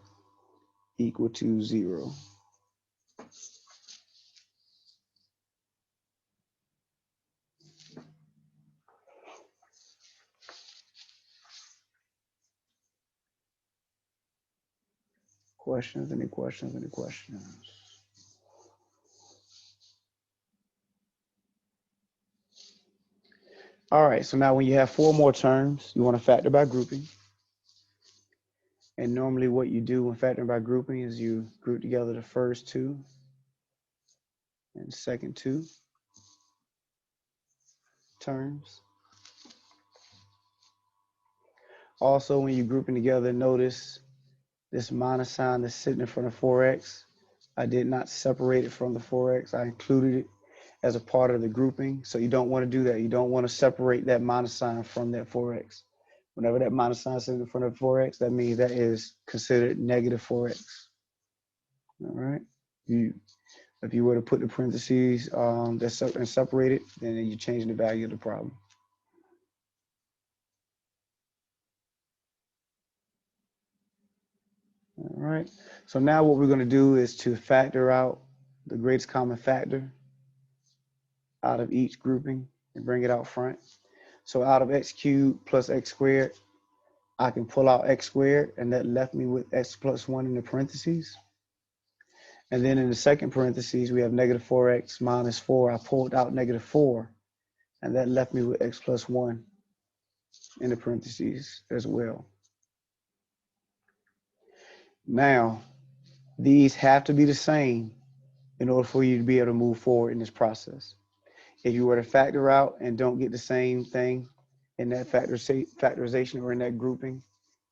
equal to 0. Questions? Any questions? Any questions? All right, so now when you have 4 more terms, you want to factor by grouping. And normally what you do when factoring by grouping is you group together the first 2 and second 2 terms. Also, when you're grouping together, notice this minus sign that's sitting in front of 4x. I did not separate it from the 4x. I included it as a part of the grouping. So you don't want to do that. You don't want to separate that minus sign from that 4x. Whenever that minus sign is in front of 4x, that means that is considered negative 4x. All right. If you were to put the parentheses and separate it, then you're changing the value of the problem. All right. So now what we're going to do is to factor out the greatest common factor out of each grouping and bring it out front. So out of x cubed plus x squared, I can pull out x squared, and that left me with x plus 1 in the parentheses. And then in the second parentheses, we have negative 4x minus 4. I pulled out negative 4, and that left me with x plus 1 in the parentheses as well. Now, these have to be the same in order for you to be able to move forward in this process. If you were to factor out and don't get the same thing in that factorization or in that grouping,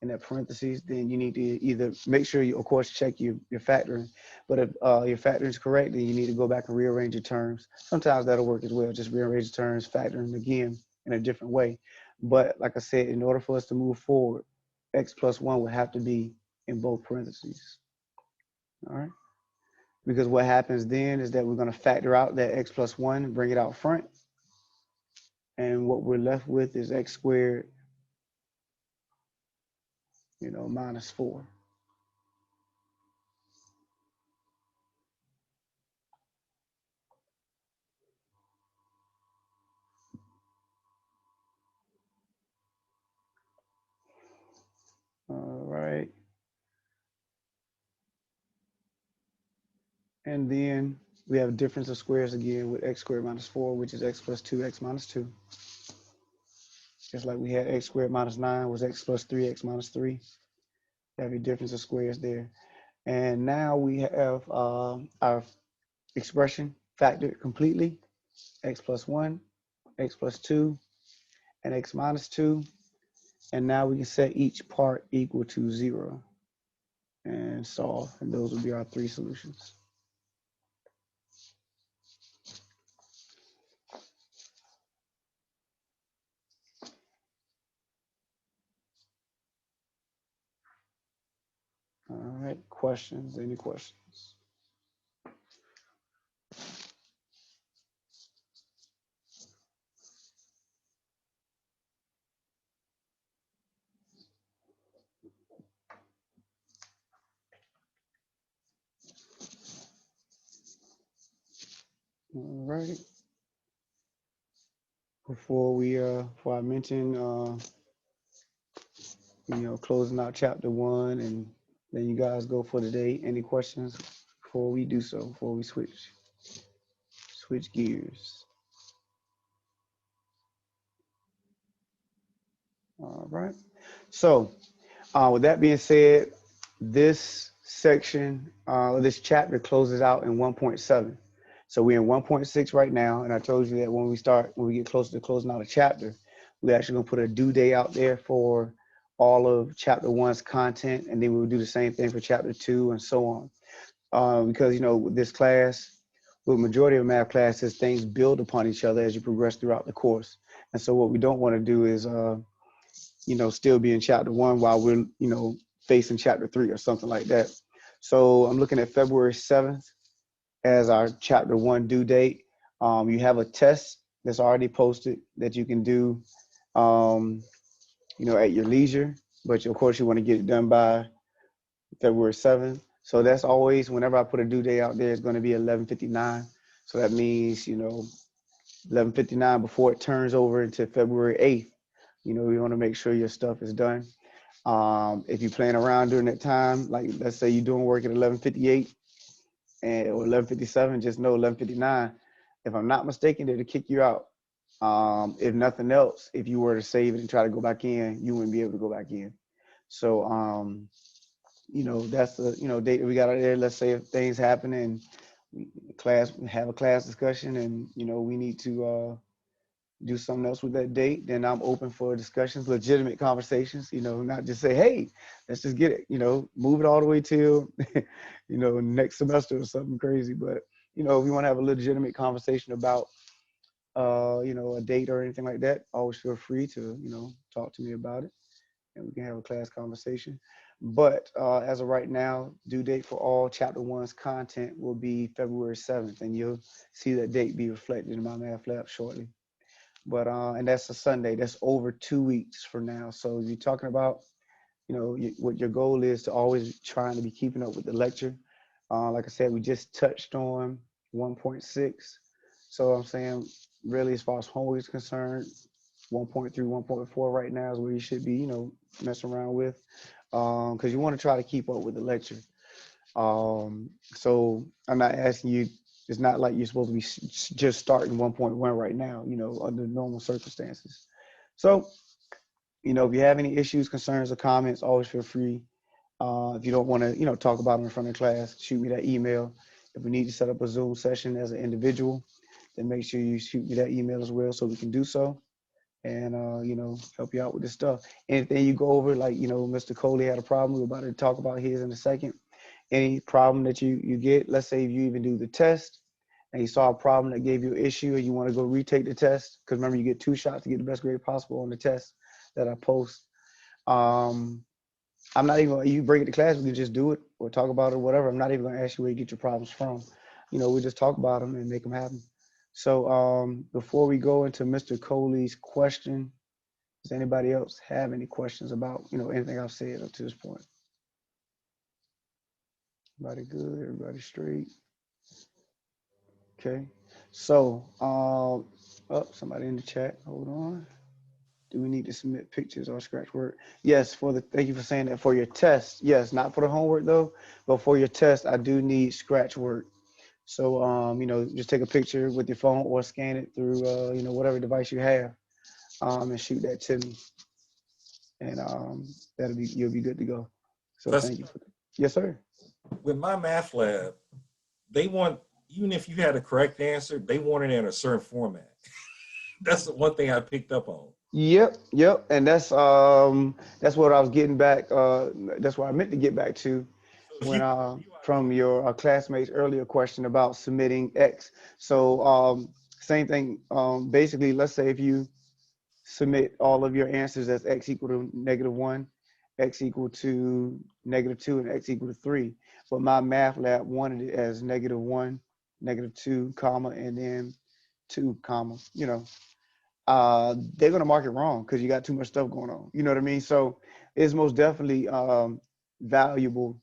in that parentheses, then you need to either make sure you, of course, check your factoring. But if your factoring is correct, then you need to go back and rearrange your terms. Sometimes that'll work as well. Just rearrange the terms, factoring again in a different way. But like I said, in order for us to move forward, x plus 1 would have to be in both parentheses. All right. Because what happens then is that we're going to factor out that x plus 1 and bring it out front. And what we're left with is x squared, minus 4. All right. And then we have a difference of squares again with x squared minus 4, which is x plus 2x minus 2. Just like we had x squared minus 9 was x plus 3x minus 3. We have a difference of squares there. And now we have our expression factored completely, x plus 1, x plus 2, and x minus 2. And now we can set each part equal to 0 and solve. And those will be our 3 solutions. All right, questions? Any questions? All right. Before I mention, closing out chapter 1, and then you guys go for the day. Any questions before we do so? Before we switch gears. All right. So, with that being said, this section, this chapter closes out in 1.7. So we're in 1.6 right now, and I told you that when we get closer to closing out a chapter, we're actually gonna put a due date out there for all of chapter 1's content, and then we'll do the same thing for chapter 2 and so on. Because with this class, with the majority of math classes, things build upon each other as you progress throughout the course. And so what we don't want to do is still be in chapter 1 while we're facing chapter 3 or something like that. So I'm looking at February 7th as our chapter 1 due date. You have a test that's already posted that you can do, at your leisure, but of course you want to get it done by February 7th. So that's always, whenever I put a due date out there, it's going to be 11:59. So that means, 11:59 before it turns over into February 8th. We want to make sure your stuff is done. If you're playing around during that time, like let's say you're doing work at 11:58 or 11:57, just know 11:59. If I'm not mistaken, it'll kick you out. If nothing else, if you were to save it and try to go back in, you wouldn't be able to go back in. So, that's the, date that we got out there. Let's say if things happen and have a class discussion and, we need to do something else with that date, then I'm open for discussions, legitimate conversations, not just say, hey, let's just get it, move it all the way till, next semester or something crazy. But, if you want to have a legitimate conversation about, a date or anything like that, always feel free to, talk to me about it and we can have a class conversation. But as of right now, due date for all chapter 1's content will be February 7th, and you'll see that date be reflected in my math lab shortly. But and that's a Sunday. That's over 2 weeks from now. So you're talking about, what your goal is to always trying to be keeping up with the lecture. Like I said, we just touched on 1.6. So I'm saying, really, as far as homework is concerned, 1.3, 1.4 right now is where you should be, messing around with, because you want to try to keep up with the lecture. So I'm not asking you. It's not like you're supposed to be just starting 1.1 right now, under normal circumstances. So, if you have any issues, concerns, or comments, always feel free. If you don't want to, talk about them in front of class, shoot me that email. If we need to set up a Zoom session as an individual, then make sure you shoot me that email as well so we can do so and, help you out with this stuff. Anything you go over, like, Mr. Coley had a problem. We're about to talk about his in a second. Any problem that you get, let's say if you even do the test and you saw a problem that gave you an issue and you want to go retake the test, because remember, you get 2 shots to get the best grade possible on the test that I post. I'm not even, you bring it to class, we can just do it or talk about it or whatever. I'm not even going to ask you where you get your problems from. We just talk about them and make them happen. So before we go into Mr. Coley's question, does anybody else have any questions about, anything I've said up to this point? Everybody good? Everybody straight? Okay. So, somebody in the chat. Hold on. Do we need to submit pictures or scratch work? Yes, thank you for saying that. For your test, yes, not for the homework though, but for your test, I do need scratch work. So, just take a picture with your phone or scan it through, whatever device you have, and shoot that to me, and you'll be good to go. So thank you for that. Yes, sir. With my math lab, they want, even if you had a correct answer, they want it in a certain format. That's the one thing I picked up on. Yep, and that's what I was getting back. That's what I meant to get back to when from your classmate's earlier question about submitting X. So same thing. Basically, let's say if you submit all of your answers as X equal to -1, X equal to -2, and X equal to 3. But my math lab wanted it as -1, -2, comma, and then 2, comma, they're going to mark it wrong because you got too much stuff going on. You know what I mean? So it's most definitely valuable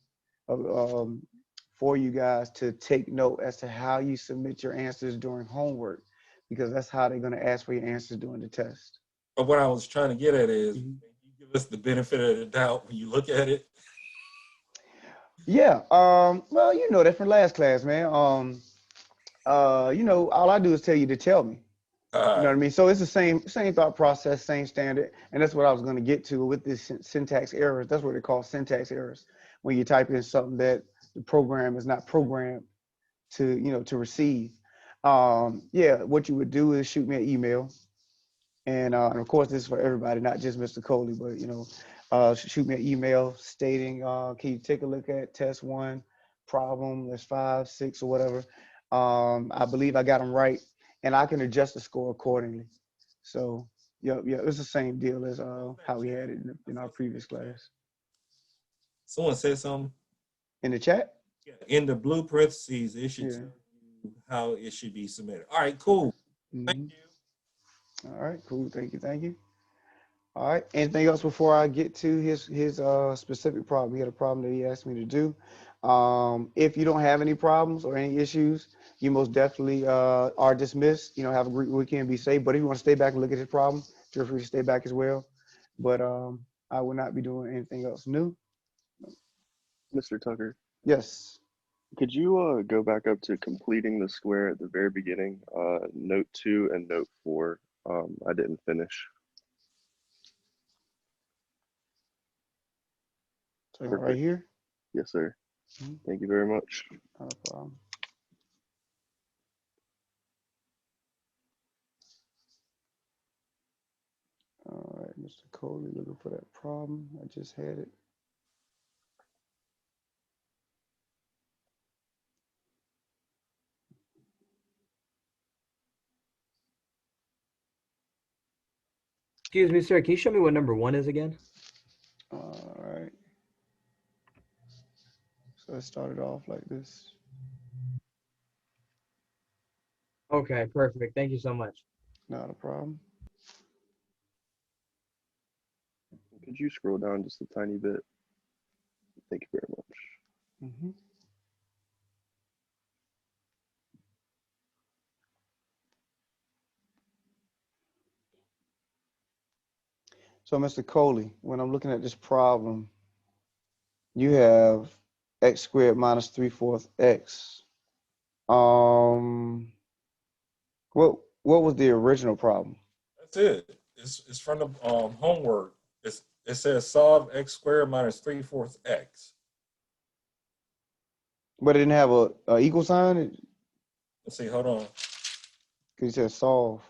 for you guys to take note as to how you submit your answers during homework, because that's how they're going to ask for your answers during the test. But what I was trying to get at is, you give us the benefit of the doubt when you look at it. Yeah. Well, that from last class, man. All I do is tell you to tell me. You know what I mean? So it's the same thought process, same standard. And that's what I was going to get to with this syntax errors. That's what they call syntax errors. When you type in something that the program is not programmed to, to receive. What you would do is shoot me an email. And of course, this is for everybody, not just Mr. Coley, but, shoot me an email stating, can you take a look at test 1 problem? There's 5, 6, or whatever. I believe I got them right. And I can adjust the score accordingly. So, it's the same deal as how we had it in our previous class. Someone said something In the chat? in the blue parentheses issue. Yeah. how it should be submitted. All right, cool. Thank Mhm. you. All right, cool. Thank you. Thank you. All right. Anything else before I get to his specific problem? He had a problem that he asked me to do. If you don't have any problems or any issues, you most definitely are dismissed. You know, have a great weekend, be safe. But if you want to stay back and look at his problem, feel free to stay back as well. But I will not be doing anything else new. Mr. Tucker, Yes. could you go back up to completing the square at the very beginning? Note 2 and note 4. I didn't finish. So right Perfect. here. Yes, sir. Mhm. Thank you very much. Not a problem. All right, Mr. Coley, looking for that problem. I just had it. Excuse me, sir. Can you show me what number 1 is again? All right. So it started off like this. Okay, perfect. Thank you so much. Not a problem. Could you scroll down just a tiny bit? Thank you very much. Hmm. So, Mr. Coley, when I'm looking at this problem, you have x squared minus 3/4 x. Um, what was the original problem? That's it. It's from the homework. It says solve x squared minus 3/4 x. But it didn't have a equal sign. Let's see. Hold on. Because it says solve.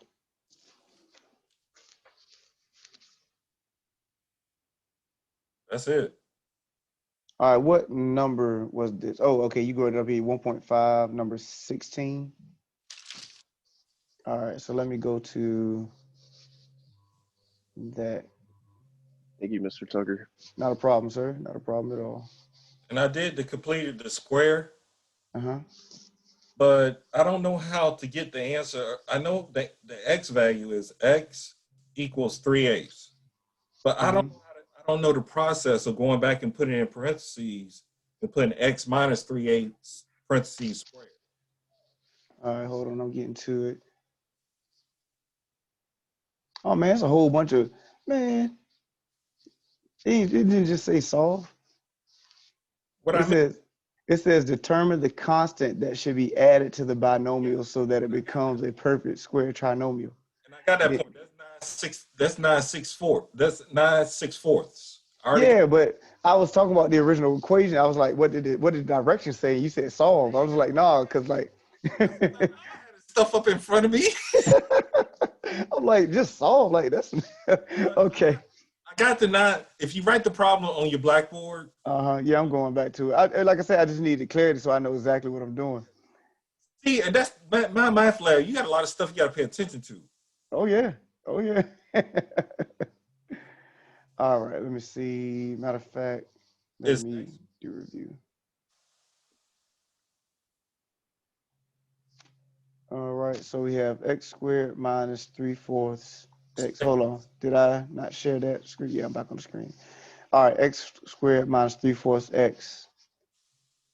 That's it. All right, what number was this? Oh, okay, you go up here 1.5, number 16. All right, so let me go to that. Thank you, Mr. Tucker. Not a problem, sir. Not a problem at all. And I did completed the square, Uh-huh. but I don't know how to get the answer. I know that the x value is x equals 3/8, but I don't Mhm. I don't know the process of going back and putting in parentheses and putting x minus 3/8 parentheses squared. All right, hold on. I'm getting to it. Oh man, it's a whole bunch of man. It didn't just say solve. What I It mean, says it says determine the constant that should be added to the binomial so that it becomes a perfect square trinomial. and I got that It- point. That's 9/6. That's 9/6. I already yeah, but I was talking about the original equation. I was like, what did the direction say? You said solve. I was like, no, because like I had stuff up in front of me. I'm like, just solve. Like that's okay. I got the 9. If you write the problem on your blackboard, Yeah, I'm going back to it. Like I said, I just needed clarity so I know exactly what I'm doing. see, and that's my math lab. You got a lot of stuff you got to pay attention to. Oh yeah. Oh yeah. All right, let me see. Matter of fact, let It's me do a review. All right, so we have x squared minus 3/4 x. Hold on, did I not share that screen? Yeah, I'm back on the screen. All right, x squared minus 3/4 x.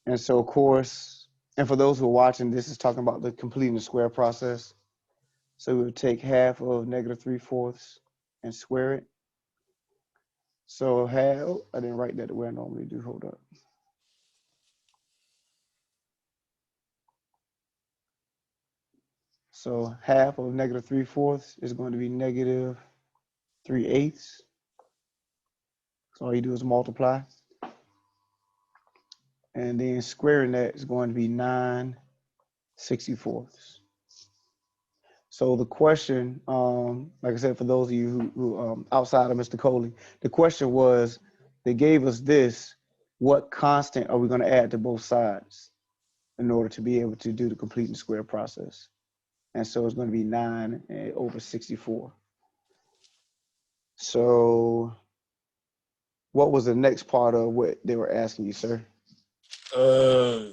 And so, of course, and for those who are watching, this is talking about the completing the square process. So we would take half of negative 3/4 and square it. So half, oh, I didn't write that the way I normally do. Hold up. So half of negative 3/4 is going to be negative 3/8. So all you do is multiply. And then squaring that is going to be 9/64. So the question, like I said, for those of you who outside of Mr. Coley, the question was, they gave us this, what constant are we going to add to both sides in order to be able to do the completing square process? And so it's going to be 9/64. So what was the next part of what they were asking you, sir? Uh,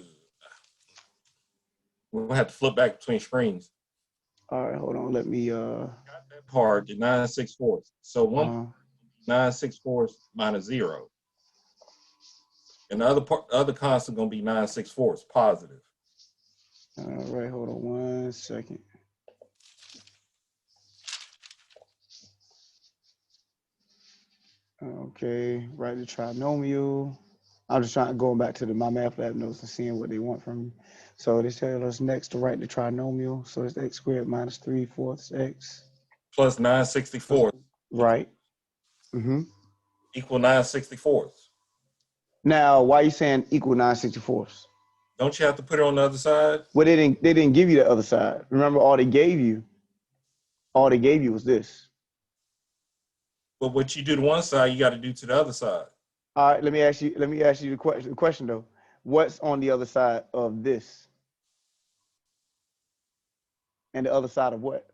We'll have to flip back between screens. All right, hold on. Let me Got that part, the 9/64. So 9/64 minus 0. And the other constant gonna be 9/64, positive. all right, hold on 1 second. Okay, write the trinomial. I'm just going back to my math lab notes and seeing what they want from me. So they tell us next to write the trinomial. So it's x squared minus 3/4 x. Plus 9/64 Right. equal 9/64. Now, why are you saying equal 9/64? Don't you have to put it on the other side? Well, they didn't give you the other side. Remember, all they gave you was this. But what you do to one side, you got to do to the other side. All right, let me ask you the question though. What's on the other side of this? And the other side of what?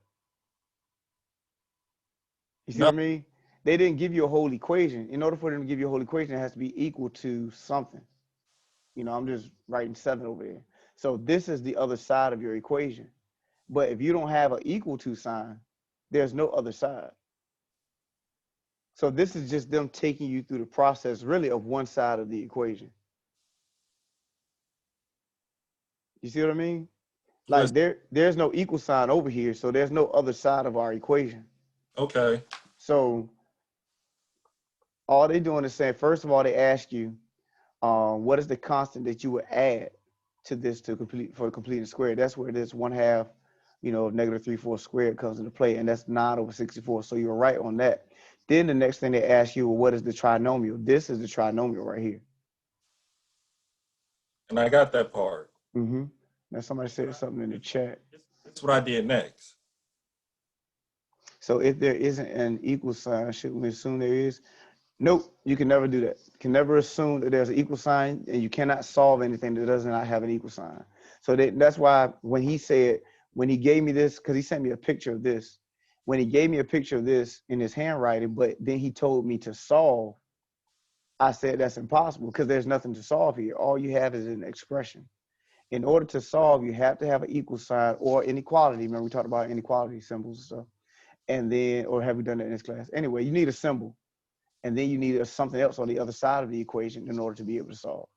You see what I mean? They didn't give you a whole equation. In order for them to give you a whole equation, it has to be equal to something. You know, I'm just writing 7 over here. So this is the other side of your equation. But if you don't have an equal to sign, there's no other side. So this is just them taking you through the process really of one side of the equation. You see what I mean? Like there's no equal sign over here, so there's no other side of our equation. Okay. So all they're doing is saying, first of all, they ask you, what is the constant that you would add to this for completing the square? That's where this 1/2, of negative 3/4 squared comes into play, and that's 9/64. So you're right on that. Then the next thing they ask you, well, what is the trinomial? This is the trinomial right here. And I got that part. Now somebody said something in the chat. That's what I did next. So if there isn't an equal sign, should we assume there is? Nope, you can never do that. You can never assume that there's an equal sign, and you cannot solve anything that does not have an equal sign. So that's why when he gave me this, because he sent me a picture of this, when he gave me a picture of this in his handwriting, but then he told me to solve, I said that's impossible because there's nothing to solve here. All you have is an expression. In order to solve, you have to have an equal sign or inequality. Remember, we talked about inequality symbols and stuff. And then, or have we done that in this class? Anyway, you need a symbol. And then you need something else on the other side of the equation in order to be able to solve.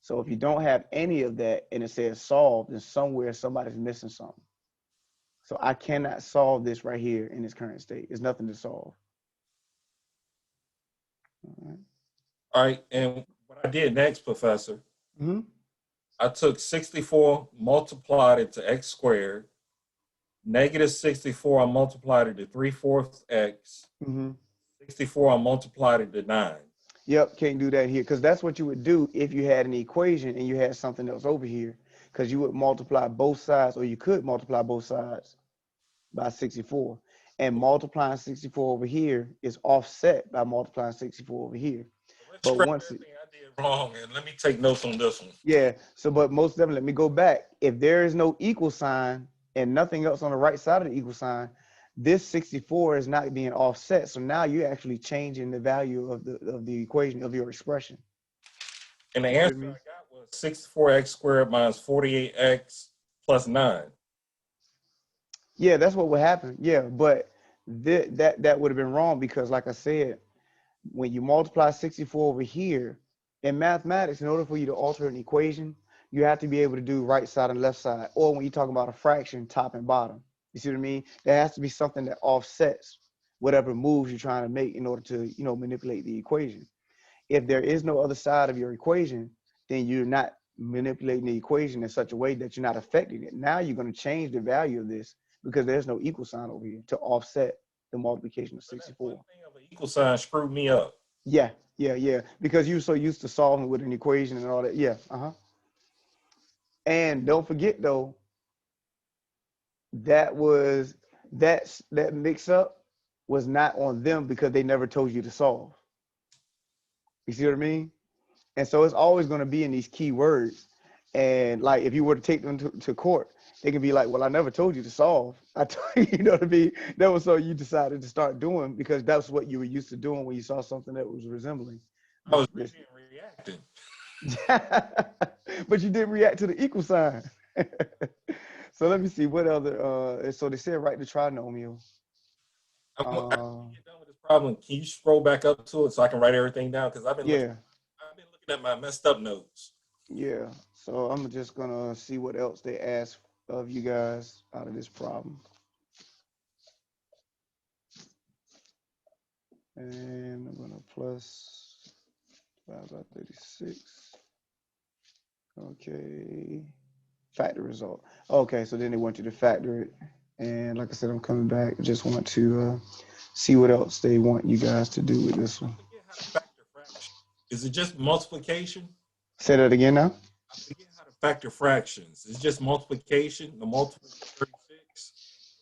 So if you don't have any of that and it says solve, then somewhere somebody's missing something. So I cannot solve this right here in its current state. There's nothing to solve. All right. And what I did next, Professor, I took 64, multiplied it to x squared, negative 64, I multiplied it to 3/4 x, 64, I multiplied it to 9. Yep, can't do that here because that's what you would do if you had an equation and you had something else over here, because you would multiply both sides, or you could multiply both sides by 64. And multiplying 64 over here is offset by multiplying 64 over here. But once I did wrong, and let me take notes on this one. Yeah, so but most definitely, let me go back. If there is no equal sign and nothing else on the right side of the equal sign, this 64 is not being offset. So now you're actually changing the value of the equation of your expression. And the answer I got was 64x squared minus 48x plus 9. Yeah, that's what would happen. Yeah, but that would have been wrong because, like I said, when you multiply 64 over here, in mathematics, in order for you to alter an equation, you have to be able to do right side and left side. Or when you talk about a fraction, top and bottom. You see what I mean? There has to be something that offsets whatever moves you're trying to make in order to, manipulate the equation. If there is no other side of your equation, then you're not manipulating the equation in such a way that you're not affecting it. Now you're going to change the value of this because there's no equal sign over here to offset the multiplication of 64. That thing of an equal sign screwed me up. Yeah. Because you're so used to solving with an equation and all that. Yeah. And don't forget though, that mix up was not on them because they never told you to solve. You see what I mean? And so it's always going to be in these key words. And like, if you were to take them to court, they can be like, well, I never told you to solve. I told you, you know what I mean? That was so you decided to start doing because that's what you were used to doing when you saw something that was resembling. I was reacting. But you didn't react to the equal sign. So let me see what other. So they said write the trinomial. After you get done with this problem, can you scroll back up to it so I can write everything down? Because I've been looking at my messed up notes. Yeah. So I'm just gonna see what else they ask of you guys out of this problem. And I'm gonna plus 5 by 36. Okay. Factor result. Okay, so then they want you to factor it. And like I said, I'm coming back. I just want to see what else they want you guys to do with this one. Factor fraction. Is it just multiplication? Say that again now. I forget how to factor fractions. It's just multiplication, the multiple of 36.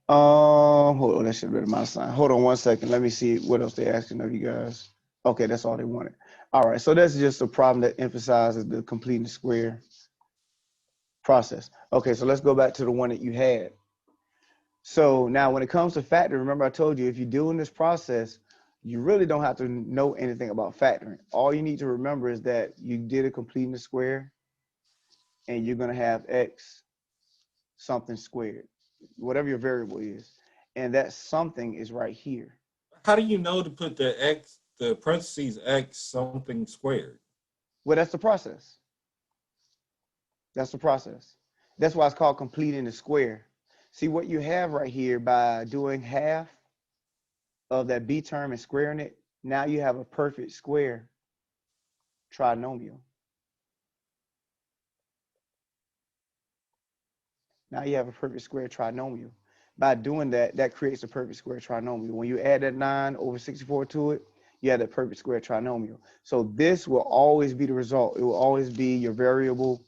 Hold on, that should have been my sign. Hold on 1 second. Let me see what else they're asking of you guys. Okay, that's all they wanted. All right, so that's just a problem that emphasizes the completing the square process. Okay, so let's go back to the one that you had. So now when it comes to factoring, remember I told you if you're doing this process, you really don't have to know anything about factoring. All you need to remember is that you did a completing the square and you're going to have x something squared, whatever your variable is. And that something is right here. How do you know to put the parentheses x something squared? Well, that's the process. That's the process. That's why it's called completing the square. See what you have right here by doing half of that b term and squaring it. Now you have a perfect square trinomial. Now you have a perfect square trinomial. By doing that, that creates a perfect square trinomial. When you add that 9 over 64 to it, you have that perfect square trinomial. So this will always be the result. It will always be your variable,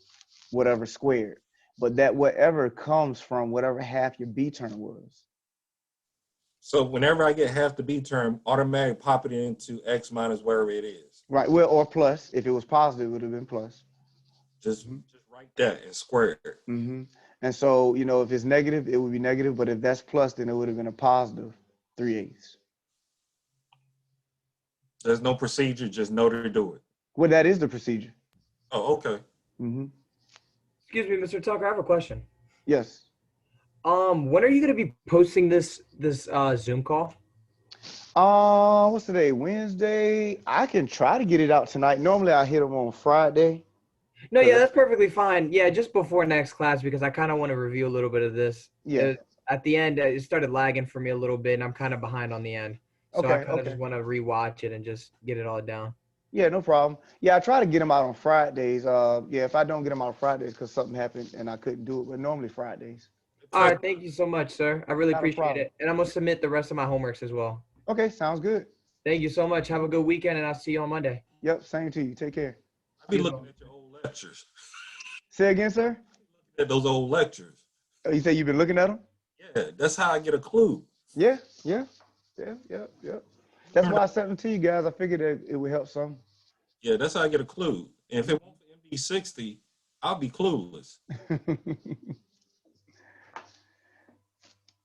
whatever squared. But that whatever comes from whatever half your b term was. So whenever I get half the b term, automatically pop it into x minus wherever it is. Right, well, or plus. If it was positive, it would have been plus. Just write that and square it. Mm-hmm. And so, you know, if it's negative, it would be negative. But if that's plus, then it would have been a positive 3/8. There's no procedure, just know to do it. Well, that is the procedure. Oh, okay. Mm-hmm. Excuse me, Mr. Tucker, I have a question. Yes. When are you going to be posting this Zoom call? What's today? Wednesday. I can try to get it out tonight. Normally I hit them on Friday. No, yeah, that's perfectly fine. Yeah, just before next class because I kind of want to review a little bit of this. Yeah. At the end, it started lagging for me a little bit, and I'm kind of behind on the end. So I kind of just want to rewatch it and just get it all down. Yeah, no problem. Yeah, I try to get them out on Fridays. Yeah, if I don't get them out on Fridays because something happened and I couldn't do it, but normally Fridays. All right, thank you so much, sir. I really Not a appreciate problem. it. And I'm going to submit the rest of my homeworks as well. Okay, sounds good. Thank you so much. Have a good weekend, and I'll see you on Monday. Yep, same to you. Take care. I'll be looking at your old lectures. Say again, sir? At those old lectures. Oh, you say you've been looking at them? Yeah, that's how I get a clue. Yeah. That's why I sent them to you guys. I figured that it would help some. Yeah, that's how I get a clue. And if it won't for MD60, I'll be clueless.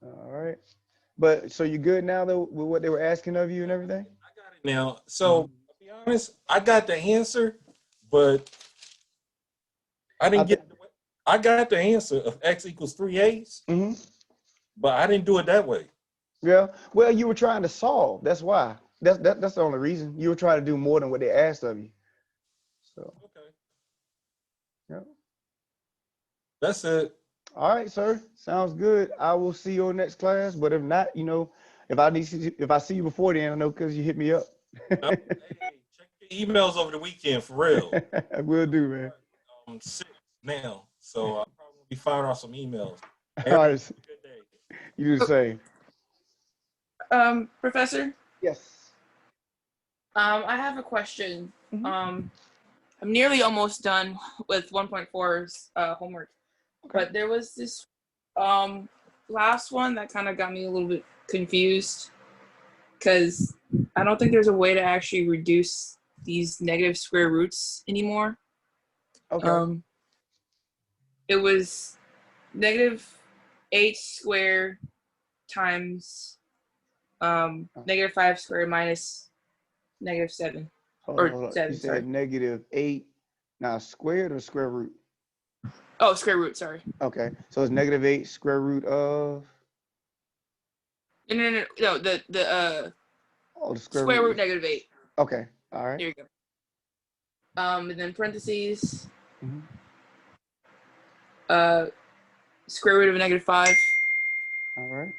All right. But so you good now though with what they were asking of you and everything? I got it now. So to be honest, I got the answer, but I didn't get I got the answer of x equals 3/8, but I didn't do it that way. Yeah. Well, you were trying to solve. That's why. That's the only reason. You were trying to do more than what they asked of you. So Okay. yeah. That's it. All right, sir. Sounds good. I will see you on next class. But if not, you know, if I see you before then, I know because you hit me up. Hey, check your emails over the weekend for real. I will do, man. I'm sick now, so I'll probably be firing off some emails. All right. Good day. You do the same. Professor? Yes. I have a question. I'm nearly almost done with 1.4's homework, but there was this last one that kind of got me a little bit confused because I don't think there's a way to actually reduce these negative square roots anymore. Okay. It was -8 squared times -5 squared minus -7. Hold on. You said -8. Now squared or square root? Oh, square root, sorry. Okay, so it's -8 square root of? No, the Oh, the square root -8. Okay, all right. There you go. And then parentheses, square root of -5. All right.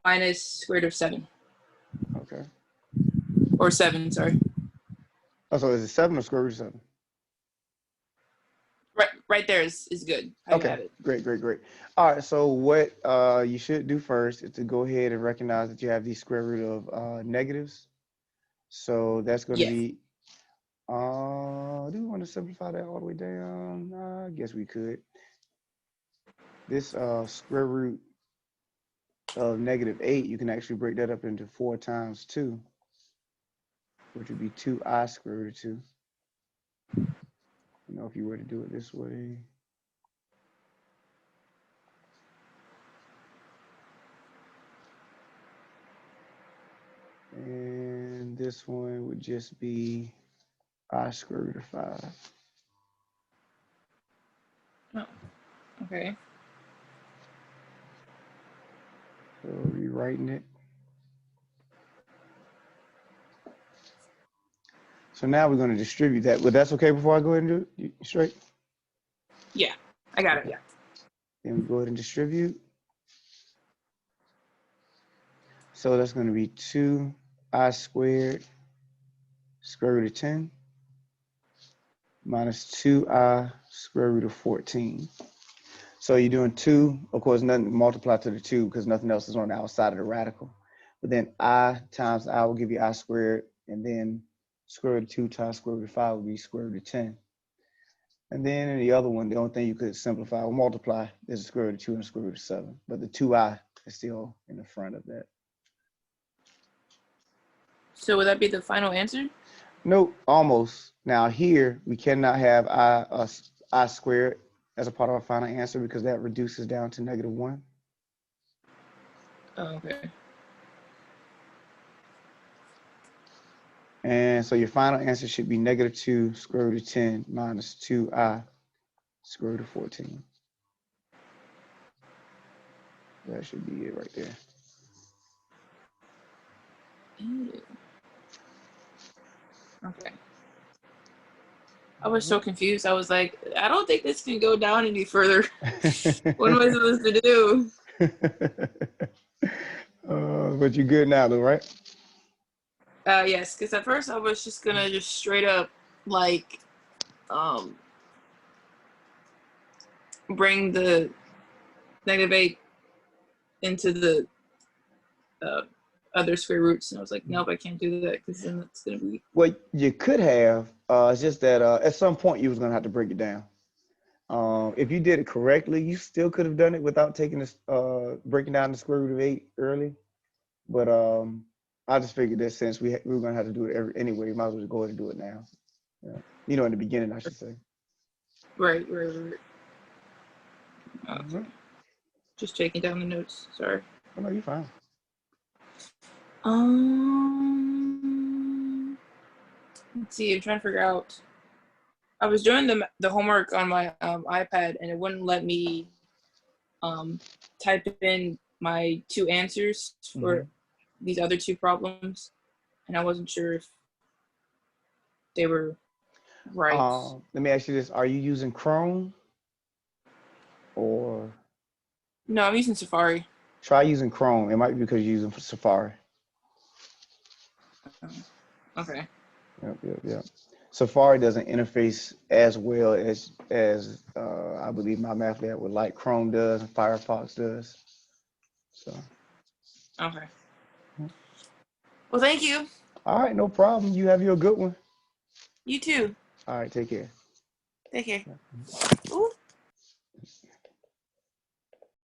Minus square root of 7. Okay. Or 7, sorry. Oh, so is it 7 or square root of 7? Right there is good. I have it. Great. All right, so what you should do first is to go ahead and recognize that you have these square root of negatives. So that's going to be, do we want to simplify that all the way down? I guess we could. This square root of -8, you can actually break that up into 4 times 2, which would be 2i square root of 2. You know, if you were to do it this way. And this one would just be I square root of 5. Oh, okay. So rewriting it. So now we're going to distribute that. But that's okay before I go ahead and do it straight? Yeah, I got it. Yeah. Then we go ahead and distribute. So that's going to be 2i squared square root of 10 minus 2i square root of 14. So you're doing 2, of course, nothing multiply to the 2 because nothing else is on the outside of the radical. But then I times I will give you I squared, and then square root of 2 times square root of 5 will be square root of 10. And then in the other one, the only thing you could simplify or multiply is the square root of 2 and the square root of 7. But the 2i is still in the front of that. So would that be the final answer? Nope, almost. Now here, we cannot have I squared as a part of our final answer because that reduces down to -1. Oh, okay. And so your final answer should be -2 square root of 10 minus 2i square root of 14. That should be it right there. Okay. I was so confused. I was like, I don't think this can go down any further. What am I supposed to do? But you're good now, though, right? Yes, because at first I was just gonna just straight up like bring the -8 into the other square roots, and I was like, nope, I can't do that because then it's gonna be. Well, you could have. It's just that at some point you was gonna have to break it down. If you did it correctly, you still could have done it without taking this breaking down the square root of 8 early. But I just figured that since we were gonna have to do it anyway, we might as well just go ahead and do it now. Yeah. You know, in the beginning, I should say. Right. Okay. Just taking down the notes. Sorry. Oh, no, you're fine. Let's see. I'm trying to figure out. I was doing the homework on my iPad, and it wouldn't let me type in my 2 answers for these other 2 problems, and I wasn't sure if they were right. Let me ask you this: are you using Chrome or? No, I'm using Safari. Try using Chrome. It might be because you're using Safari. Okay. Yep. Safari doesn't interface as well as I believe my math lab would like Chrome does and Firefox does. So. Okay. Well, thank you. All right, no problem. You have your good one. You too. All right, take care. Take care. Ooh.